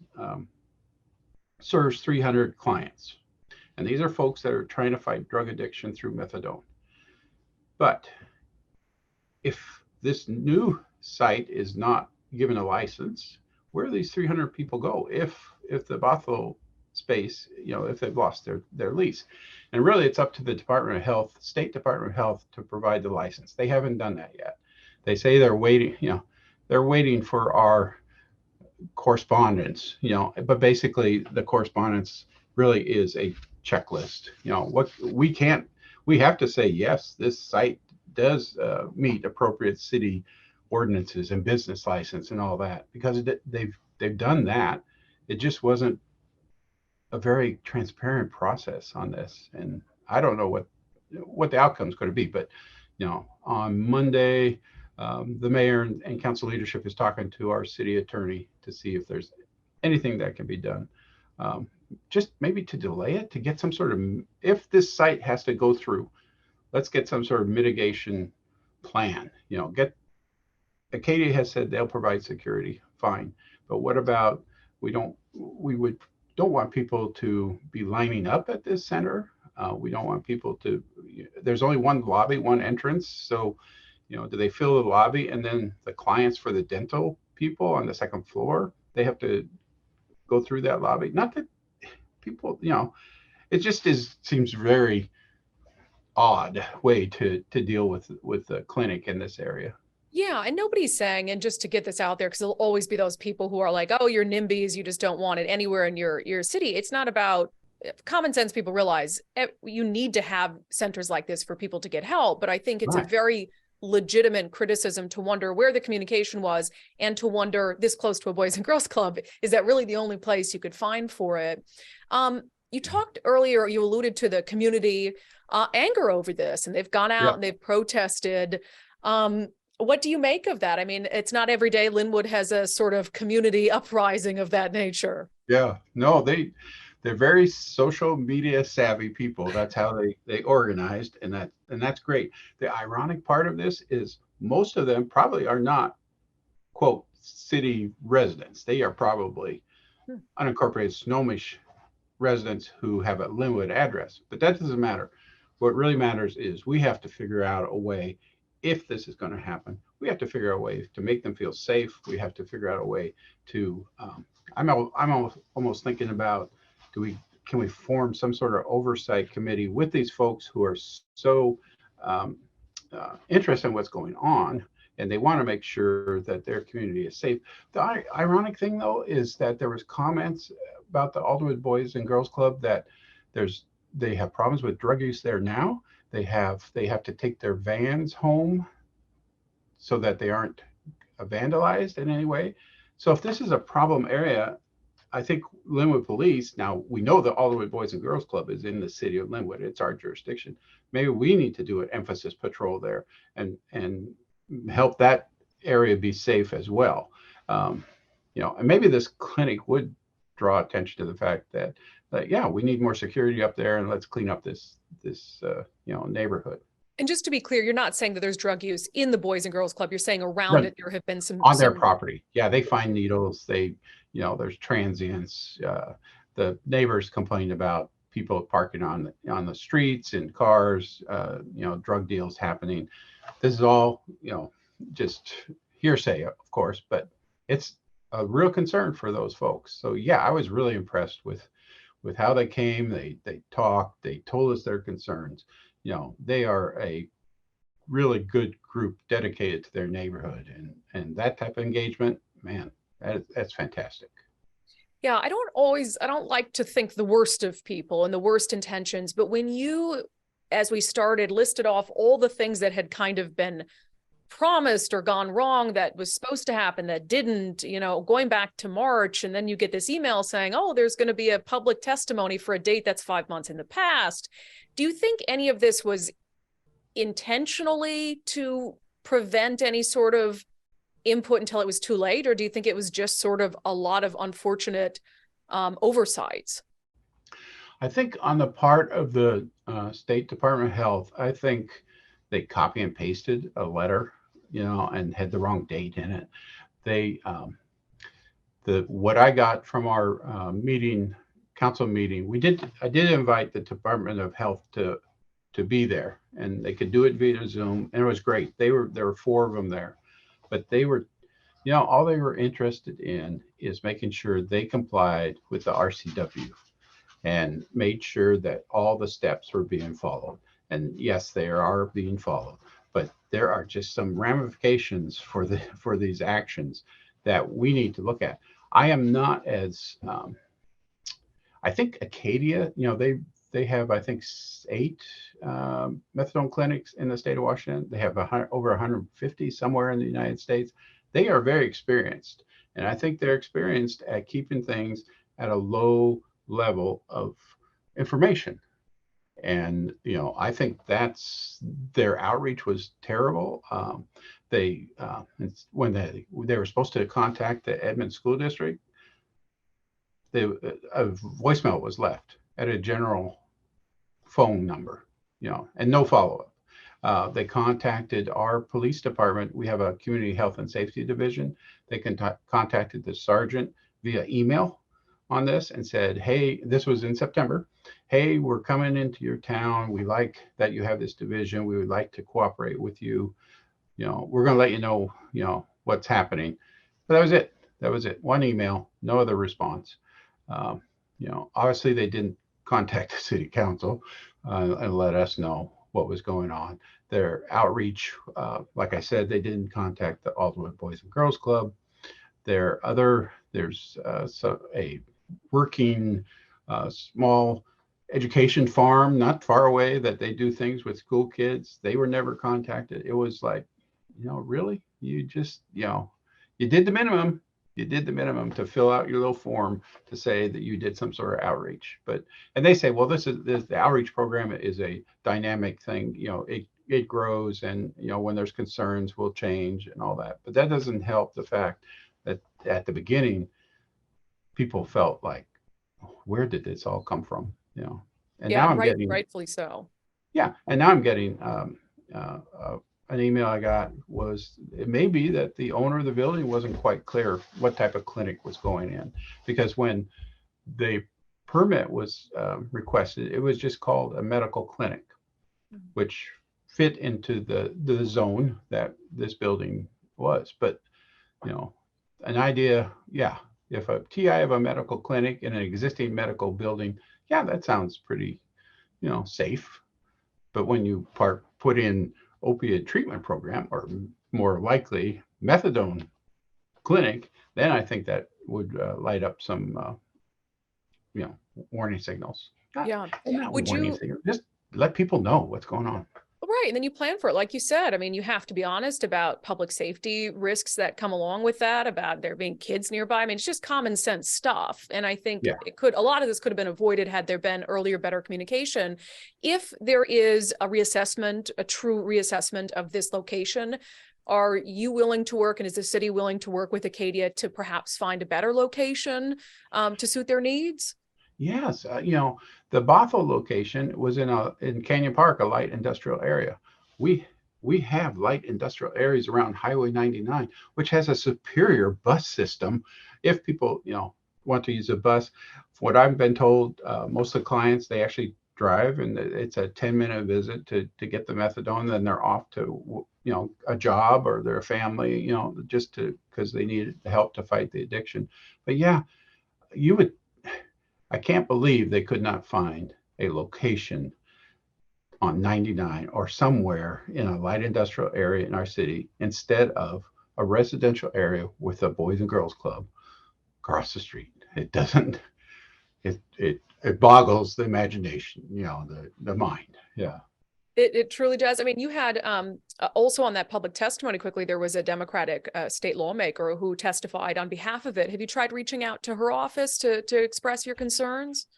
serves 300 clients. And these are folks that are trying to fight drug addiction through methadone. But if this new site is not given a license, where do these 300 people go if the Bothell space, if they've lost their lease? And really it's up to the Department of Health, State Department of Health, to provide the license. They haven't done that yet. They say they're waiting for our correspondence, but basically the correspondence really is a checklist. We have to say, yes, this site does meet appropriate city ordinances and business license and all that, because they've done that. It just wasn't a very transparent process on this, and I don't know what the outcome is going to be. But on Monday, the mayor and council leadership is talking to our city attorney to see if there's anything that can be done, just maybe to delay it, to get some sort of, if this site has to go through, let's get some sort of mitigation plan. Acadia has said they'll provide security, fine, but what about we would don't want people to be lining up at this center. We don't want people to, there's only one lobby, one entrance. So, do they fill the lobby and then the clients for the dental people on the second floor, they have to go through that lobby? Not that people, it just seems very odd way to deal with the clinic in this area. Yeah, and nobody's saying, and just to get this out there, because there'll always be those people who are like, oh, you're NIMBYs, you just don't want it anywhere in your city. It's not about common sense. People realize you need to have centers like this for people to get help. But I think it's a very legitimate criticism to wonder where the communication was, and to wonder, this close to a Boys and Girls Club, is that really the only place you could find for it? You talked earlier, you alluded to the community anger over this, and they've gone out and they've protested. What do you make of that? I mean, it's not every day Linwood has a sort of community uprising of that nature. Yeah, no, they're very social media savvy people. That's how they organized, and that's great. The ironic part of this is most of them probably are not, quote, city residents. They are probably unincorporated Snohomish residents who have a Linwood address, but that doesn't matter. What really matters is we have to figure out a way, if this is going to happen, we have to figure out a way to make them feel safe. We have to figure out a way to, I'm almost thinking about, can we form some sort of oversight committee with these folks who are so interested in what's going on, and they want to make sure that their community is safe. The ironic thing, though, is that there was comments about the Alderwood Boys and Girls Club that they have problems with drug use there now. They have to take their vans home so that they aren't vandalized in any way. So if this is a problem area, I think Linwood Police, now we know the Alderwood Boys and Girls Club is in the city of Linwood. It's our jurisdiction. Maybe we need to do an emphasis patrol there and help that area be safe as well. And maybe this clinic would draw attention to the fact that we need more security up there, and let's clean up this neighborhood. And just to be clear, you're not saying that there's drug use in the Boys and Girls Club. You're saying around it there have been some on their property. Yeah, they find needles. There's transients. The neighbors complained about people parking on the streets and cars. Drug deals happening. This is all just hearsay, of course, but it's a real concern for those folks. So yeah, I was really impressed with how they came. They talked. They told us their concerns. They are a really good group dedicated to their neighborhood, and that type of engagement, man, that's fantastic. Yeah, I don't like to think the worst of people and the worst intentions, but when you, as we started, listed off all the things that had kind of been promised or gone wrong that was supposed to happen that didn't, going back to March, and then you get this email saying, oh, there's going to be a public testimony for a date that's 5 months in the past. Do you think any of this was intentionally to prevent any sort of input until it was too late, or do you think it was just sort of a lot of unfortunate oversights? I think on the part of the State Department of Health, I think they copy and pasted a letter, and had the wrong date in it. They, what I got from our council meeting, I did invite the Department of Health to be there, and they could do it via Zoom, and it was great. There were 4 of them there, but they were, all they were interested in is making sure they complied with the RCW and made sure that all the steps were being followed. And yes, they are being followed, but there are just some ramifications for these actions that we need to look at. I am not as, I think Acadia, they have, I think, 8 methadone clinics in the state of Washington. They have over 150 somewhere in the United States. They are very experienced, and I think they're experienced at keeping things at a low level of information. And I think that's their outreach was terrible. When they were supposed to contact the Edmond School District, a voicemail was left at a general phone number, and no follow-up. They contacted our police department. We have a community health and safety division. They contacted the sergeant via email. on this and said, hey, this was in September. Hey, we're coming into your town. We like that you have this division. We would like to cooperate with you. We're going to let you know, what's happening. But that was it. That was it. One email, no other response. Obviously they didn't contact the city council and let us know what was going on. Their outreach, like I said, they didn't contact the Ultimate Boys and Girls Club. There's a working small education farm not far away that they do things with school kids. They were never contacted. It was like, really? You just, you did the minimum. You did the minimum to fill out your little form to say that you did some sort of outreach. And they say, well, the outreach program is a dynamic thing. It grows, and when there's concerns, we'll change and all that. But that doesn't help the fact that at the beginning, people felt like, where did this all come from? And Yeah, now I'm right, getting, rightfully so. yeah, and now I'm getting an email I got was, it may be that the owner of the building wasn't quite clear what type of clinic was going in, because when the permit was requested, it was just called a medical clinic, which fit into the zone that this building was. But, an idea, yeah, if a TI of a medical clinic in an existing medical building, yeah, that sounds pretty, safe. But when you put in opiate treatment program, or more likely methadone clinic, then I think that would light up some, warning signals. Yeah. Not Would warning you, signals, just let people know what's going on. right, and then you plan for it. Like you said, I mean, you have to be honest about public safety risks that come along with that, about there being kids nearby. I mean, it's just common sense stuff. And I think Yeah. a lot of this could have been avoided had there been earlier, better communication. If there is a reassessment, a true reassessment of this location, are you willing to work, and is the city willing to work with Acadia to perhaps find a better location to suit their needs? Yes, the Bothell location was in Canyon Park, a light industrial area. We have light industrial areas around Highway 99, which has a superior bus system. If people, want to use a bus, what I've been told, most of the clients, they actually drive, and it's a 10-minute visit to get the methadone. Then they're off to, a job or their family, just because they need the help to fight the addiction. But yeah, I can't believe they could not find a location on 99 or somewhere in a light industrial area in our city instead of a residential area with a Boys and Girls Club across the street. It doesn't, it boggles the imagination, the mind. Yeah. It truly does. I mean, you had also on that public testimony, quickly, there was a Democratic state lawmaker who testified on behalf of it. Have you tried reaching out to her office to express your concerns?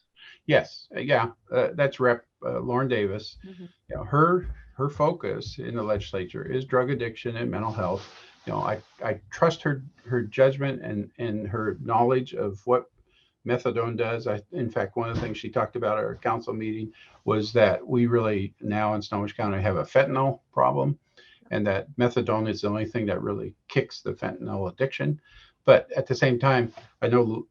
Yes. Yeah. That's Rep. Lauren Davis. Mm-hmm. Her focus in the legislature is drug addiction and mental health. I trust her judgment and her knowledge of what methadone does. In fact, one of the things she talked about at our council meeting was that we really now in Snohomish County have a fentanyl problem, and that methadone is the only thing that really kicks the fentanyl addiction. But at the same time, I know,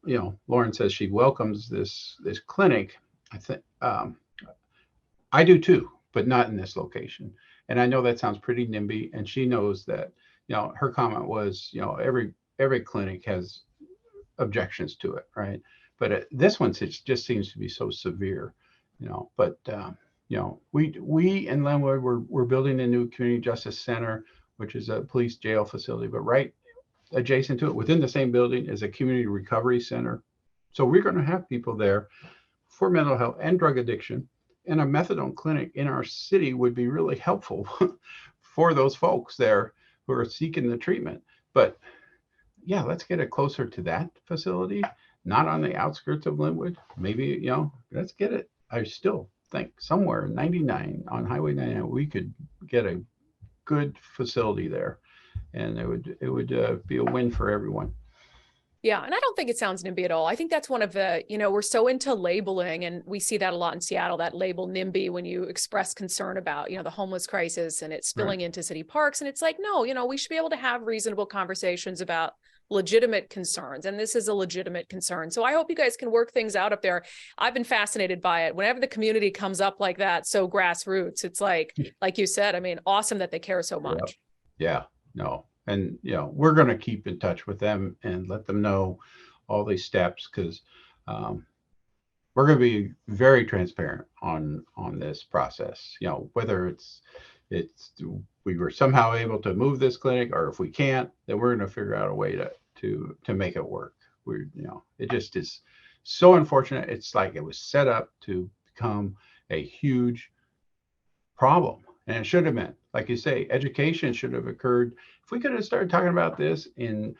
Lauren says she welcomes this clinic. I think I do too, but not in this location. And I know that sounds pretty NIMBY, and she knows that, her comment was, every clinic has objections to it, right? But this one just seems to be so severe, But we in Linwood, we're building a new community justice center, which is a police jail facility. But right adjacent to it, within the same building, is a community recovery center. So we're going to have people there for mental health and drug addiction. And a methadone clinic in our city would be really helpful for those folks there who are seeking the treatment. But yeah, let's get it closer to that facility, not on the outskirts of Linwood. Maybe, let's get it. I still think somewhere 99 on Highway 99, we could get a good facility there, and it would be a win for everyone. Yeah, and I don't think it sounds NIMBY at all. I think that's one of the, we're so into labeling, and we see that a lot in Seattle, that label NIMBY, when you express concern about, the homeless crisis and it's spilling into city parks. And it's like, no, we should be able to have reasonable conversations about legitimate concerns, and this is a legitimate concern. So I hope you guys can work things out up there. I've been fascinated by it. Whenever the community comes up like that, so grassroots, it's like you said, I mean, awesome that they care so much. Yeah, no. And, we're going to keep in touch with them and let them know all these steps, because we're going to be very transparent on this process. Whether it's we were somehow able to move this clinic, or if we can't, then we're going to figure out a way to make it work. It just is so unfortunate. It's like it was set up to become a huge problem, and it should have been, like you say, education should have occurred. If we could have started talking about this in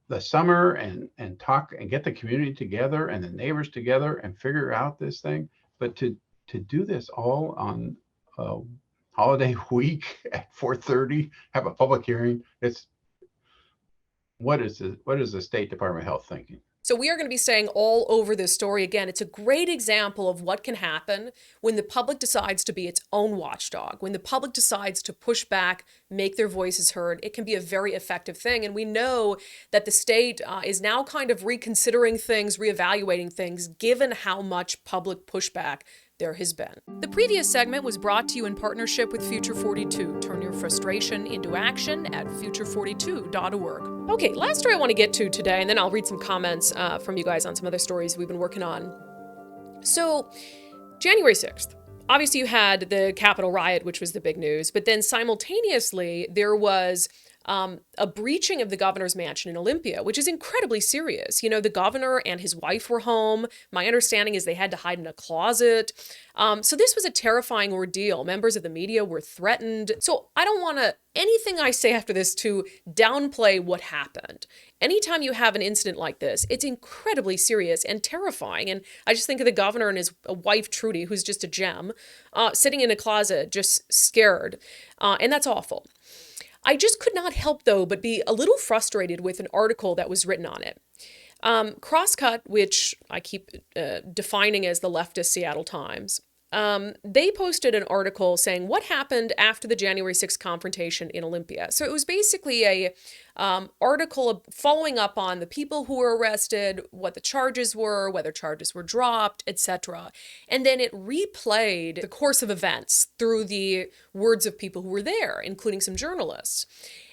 the summer and talk and get the community together and the neighbors together and figure out this thing, but to do this all on holiday week at 4:30, have a public hearing, what is the State Department of Health thinking? So we are going to be staying all over this story. Again, it's a great example of what can happen when the public decides to be its own watchdog, when the public decides to push back, make their voices heard. It can be a very effective thing. And we know that the state is now kind of reconsidering things, reevaluating things, given how much public pushback there has been. The previous segment was brought to you in partnership with Future 42. Turn your frustration into action at future42.org. Okay, last story I want to get to today, and then I'll read some comments from you guys on some other stories we've been working on. So, January 6th. Obviously, you had the Capitol riot, which was the big news, but then simultaneously, there was a breaching of the governor's mansion in Olympia, which is incredibly serious. The governor and his wife were home. My understanding is they had to hide in a closet. So this was a terrifying ordeal. Members of the media were threatened. So I don't want anything I say after this to downplay what happened. Anytime you have an incident like this, it's incredibly serious and terrifying. And I just think of the governor and his wife, Trudy, who's just a gem, sitting in a closet, just scared. And that's awful. I just could not help, though, but be a little frustrated with an article that was written on it. Crosscut, which I keep defining as the leftist Seattle Times, they posted an article saying what happened after the January 6th confrontation in Olympia. So it was basically a article following up on the people who were arrested, what the charges were, whether charges were dropped, etc. And then it replayed the course of events through the words of people who were there, including some journalists.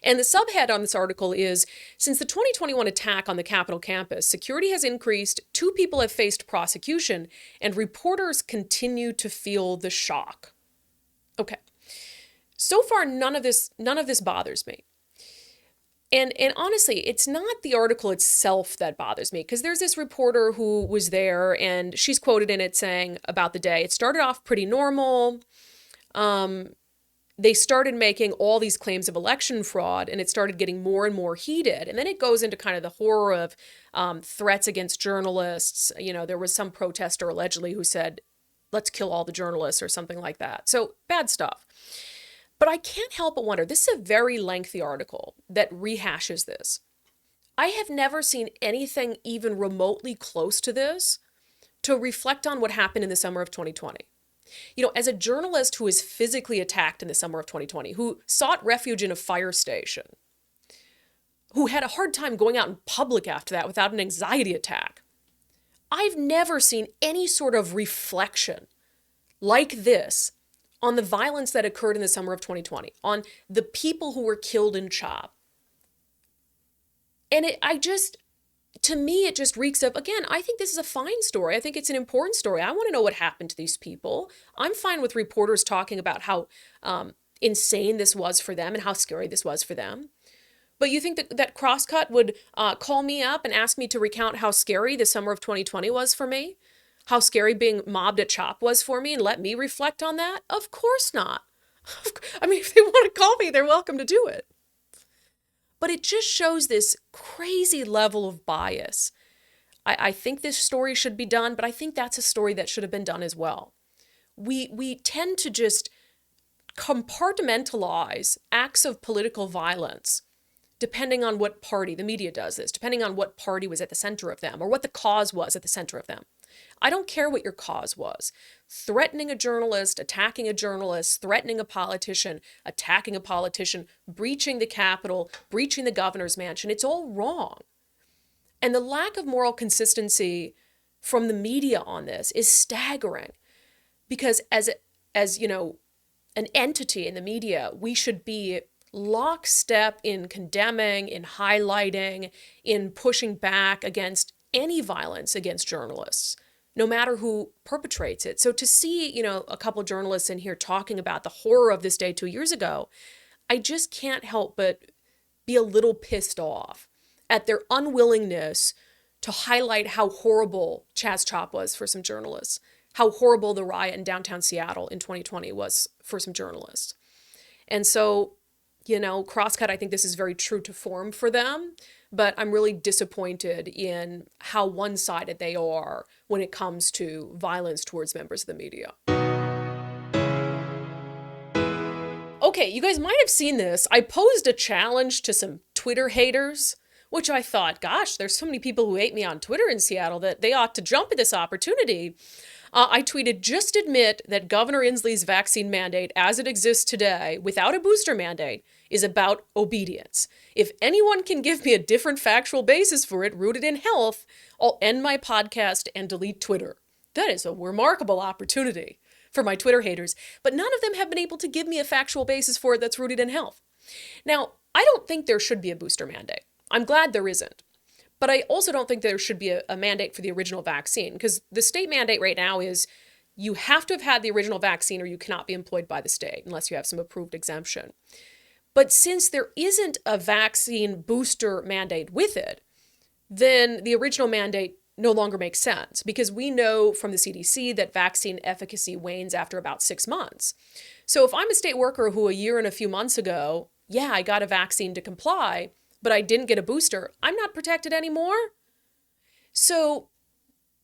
And the subhead on this article is, since the 2021 attack on the Capitol campus, security has increased, 2 people have faced prosecution, and reporters continue to feel the shock. Okay. So far, none of this bothers me. And honestly, it's not the article itself that bothers me, because there's this reporter who was there, and she's quoted in it saying about the day, it started off pretty normal. They started making all these claims of election fraud, and it started getting more and more heated. And then it goes into kind of the horror of threats against journalists. There was some protester allegedly who said, let's kill all the journalists or something like that. So bad stuff. But I can't help but wonder, this is a very lengthy article that rehashes this. I have never seen anything even remotely close to this to reflect on what happened in the summer of 2020. As a journalist who was physically attacked in the summer of 2020, who sought refuge in a fire station, who had a hard time going out in public after that without an anxiety attack, I've never seen any sort of reflection like this on the violence that occurred in the summer of 2020, on the people who were killed in CHOP. And to me, it just reeks of, again, I think this is a fine story. I think it's an important story. I want to know what happened to these people. I'm fine with reporters talking about how insane this was for them and how scary this was for them. But you think that Crosscut would call me up and ask me to recount how scary the summer of 2020 was for me? How scary being mobbed at CHOP was for me, and let me reflect on that? Of course not. I mean, if they want to call me, they're welcome to do it. But it just shows this crazy level of bias. I think this story should be done, but I think that's a story that should have been done as well. We tend to just compartmentalize acts of political violence depending on what party, the media does this, depending on what party was at the center of them or what the cause was at the center of them. I don't care what your cause was. Threatening a journalist, attacking a journalist, threatening a politician, attacking a politician, breaching the Capitol, breaching the governor's mansion, it's all wrong. And the lack of moral consistency from the media on this is staggering, because as you know, an entity in the media, we should be lockstep in condemning, in highlighting, in pushing back against any violence against journalists, no matter who perpetrates it. So to see, you know, a couple of journalists in here talking about the horror of this day 2 years ago, I just can't help but be a little pissed off at their unwillingness to highlight how horrible Chaz Chop was for some journalists, how horrible the riot in downtown Seattle in 2020 was for some journalists. And so, you know, Crosscut, I think this is very true to form for them, but I'm really disappointed in how one-sided they are when it comes to violence towards members of the media. Okay, you guys might have seen this. I posed a challenge to some Twitter haters, which I thought, gosh, there's so many people who hate me on Twitter in Seattle that they ought to jump at this opportunity. I tweeted, just admit that Governor Inslee's vaccine mandate as it exists today, without a booster mandate, is about obedience. If anyone can give me a different factual basis for it rooted in health, I'll end my podcast and delete Twitter. That is a remarkable opportunity for my Twitter haters, but none of them have been able to give me a factual basis for it that's rooted in health. Now, I don't think there should be a booster mandate. I'm glad there isn't. But I also don't think there should be a mandate for the original vaccine, because the state mandate right now is you have to have had the original vaccine or you cannot be employed by the state unless you have some approved exemption. But since there isn't a vaccine booster mandate with it, then the original mandate no longer makes sense, because we know from the CDC that vaccine efficacy wanes after about 6 months. So if I'm a state worker who a year and a few months ago, yeah, I got a vaccine to comply, but I didn't get a booster, I'm not protected anymore. So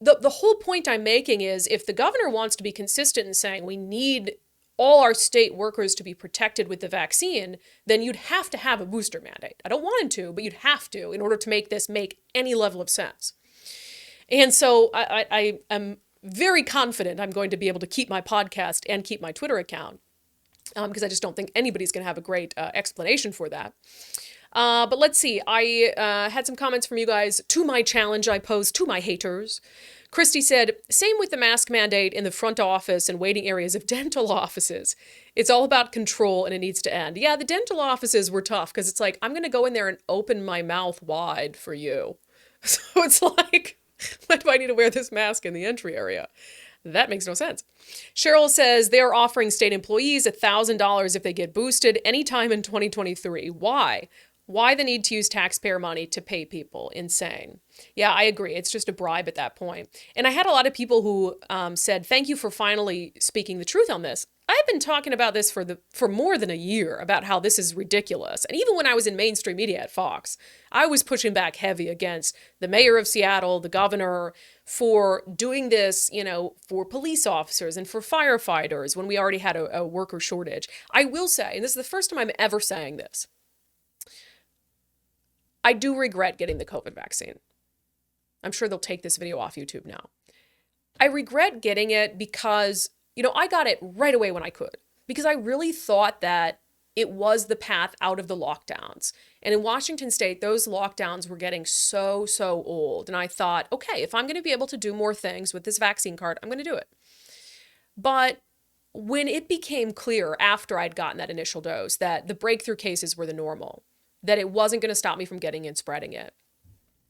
the whole point I'm making is, if the governor wants to be consistent in saying we need all our state workers to be protected with the vaccine, then you'd have to have a booster mandate. I don't want him to, but you'd have to in order to make this make any level of sense. And so I am very confident I'm going to be able to keep my podcast and keep my Twitter account, because I just don't think anybody's going to have a great explanation for that. But let's see. I had some comments from you guys to my challenge I posed to my haters. Christy said, same with the mask mandate in the front office and waiting areas of dental offices. It's all about control and it needs to end. Yeah, the dental offices were tough because it's like, I'm going to go in there and open my mouth wide for you. So it's like, why do I need to wear this mask in the entry area? That makes no sense. Cheryl says they're offering state employees $1,000 if they get boosted anytime in 2023. Why? Why the need to use taxpayer money to pay people? Insane. Yeah, I agree. It's just a bribe at that point. And I had a lot of people who said, thank you for finally speaking the truth on this. I've been talking about this for more than a year, about how this is ridiculous. And even when I was in mainstream media at Fox, I was pushing back heavy against the mayor of Seattle, the governor, for doing this, you know, for police officers and for firefighters when we already had a worker shortage. I will say, and this is the first time I'm ever saying this, I do regret getting the COVID vaccine. I'm sure they'll take this video off YouTube now. I regret getting it because, you know, I got it right away when I could, because I really thought that it was the path out of the lockdowns. And in Washington State, those lockdowns were getting so old. And I thought, okay, if I'm going to be able to do more things with this vaccine card, I'm going to do it. But when it became clear after I'd gotten that initial dose that the breakthrough cases were the normal, that it wasn't going to stop me from getting it and spreading it,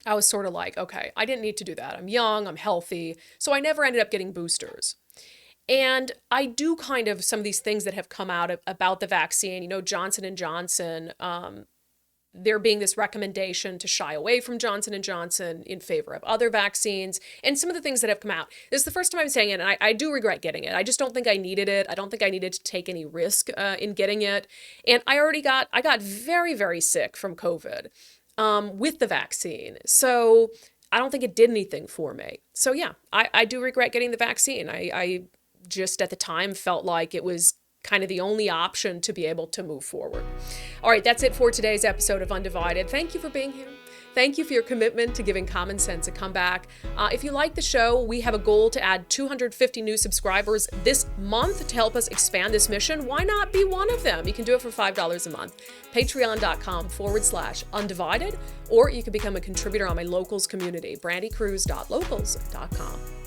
I was sort of like, okay, I didn't need to do that. I'm young, I'm healthy. So I never ended up getting boosters. And I do kind of, some of these things that have come out about the vaccine, you know, Johnson & Johnson, there being this recommendation to shy away from Johnson & Johnson in favor of other vaccines, and some of the things that have come out. This is the first time I'm saying it, and I do regret getting it. I just don't think I needed it. I don't think I needed to take any risk in getting it. And I got very sick from COVID with the vaccine. So I don't think it did anything for me. So yeah, I do regret getting the vaccine. I just at the time felt like it was kind of the only option to be able to move forward. All right, that's it for today's episode of Undivided. Thank you for being here. Thank you for your commitment to giving common sense a comeback. If you like the show, we have a goal to add 250 new subscribers this month to help us expand this mission. Why not be one of them? You can do it for $5 a month. Patreon.com/undivided, or you can become a contributor on my locals community, brandykruse.locals.com.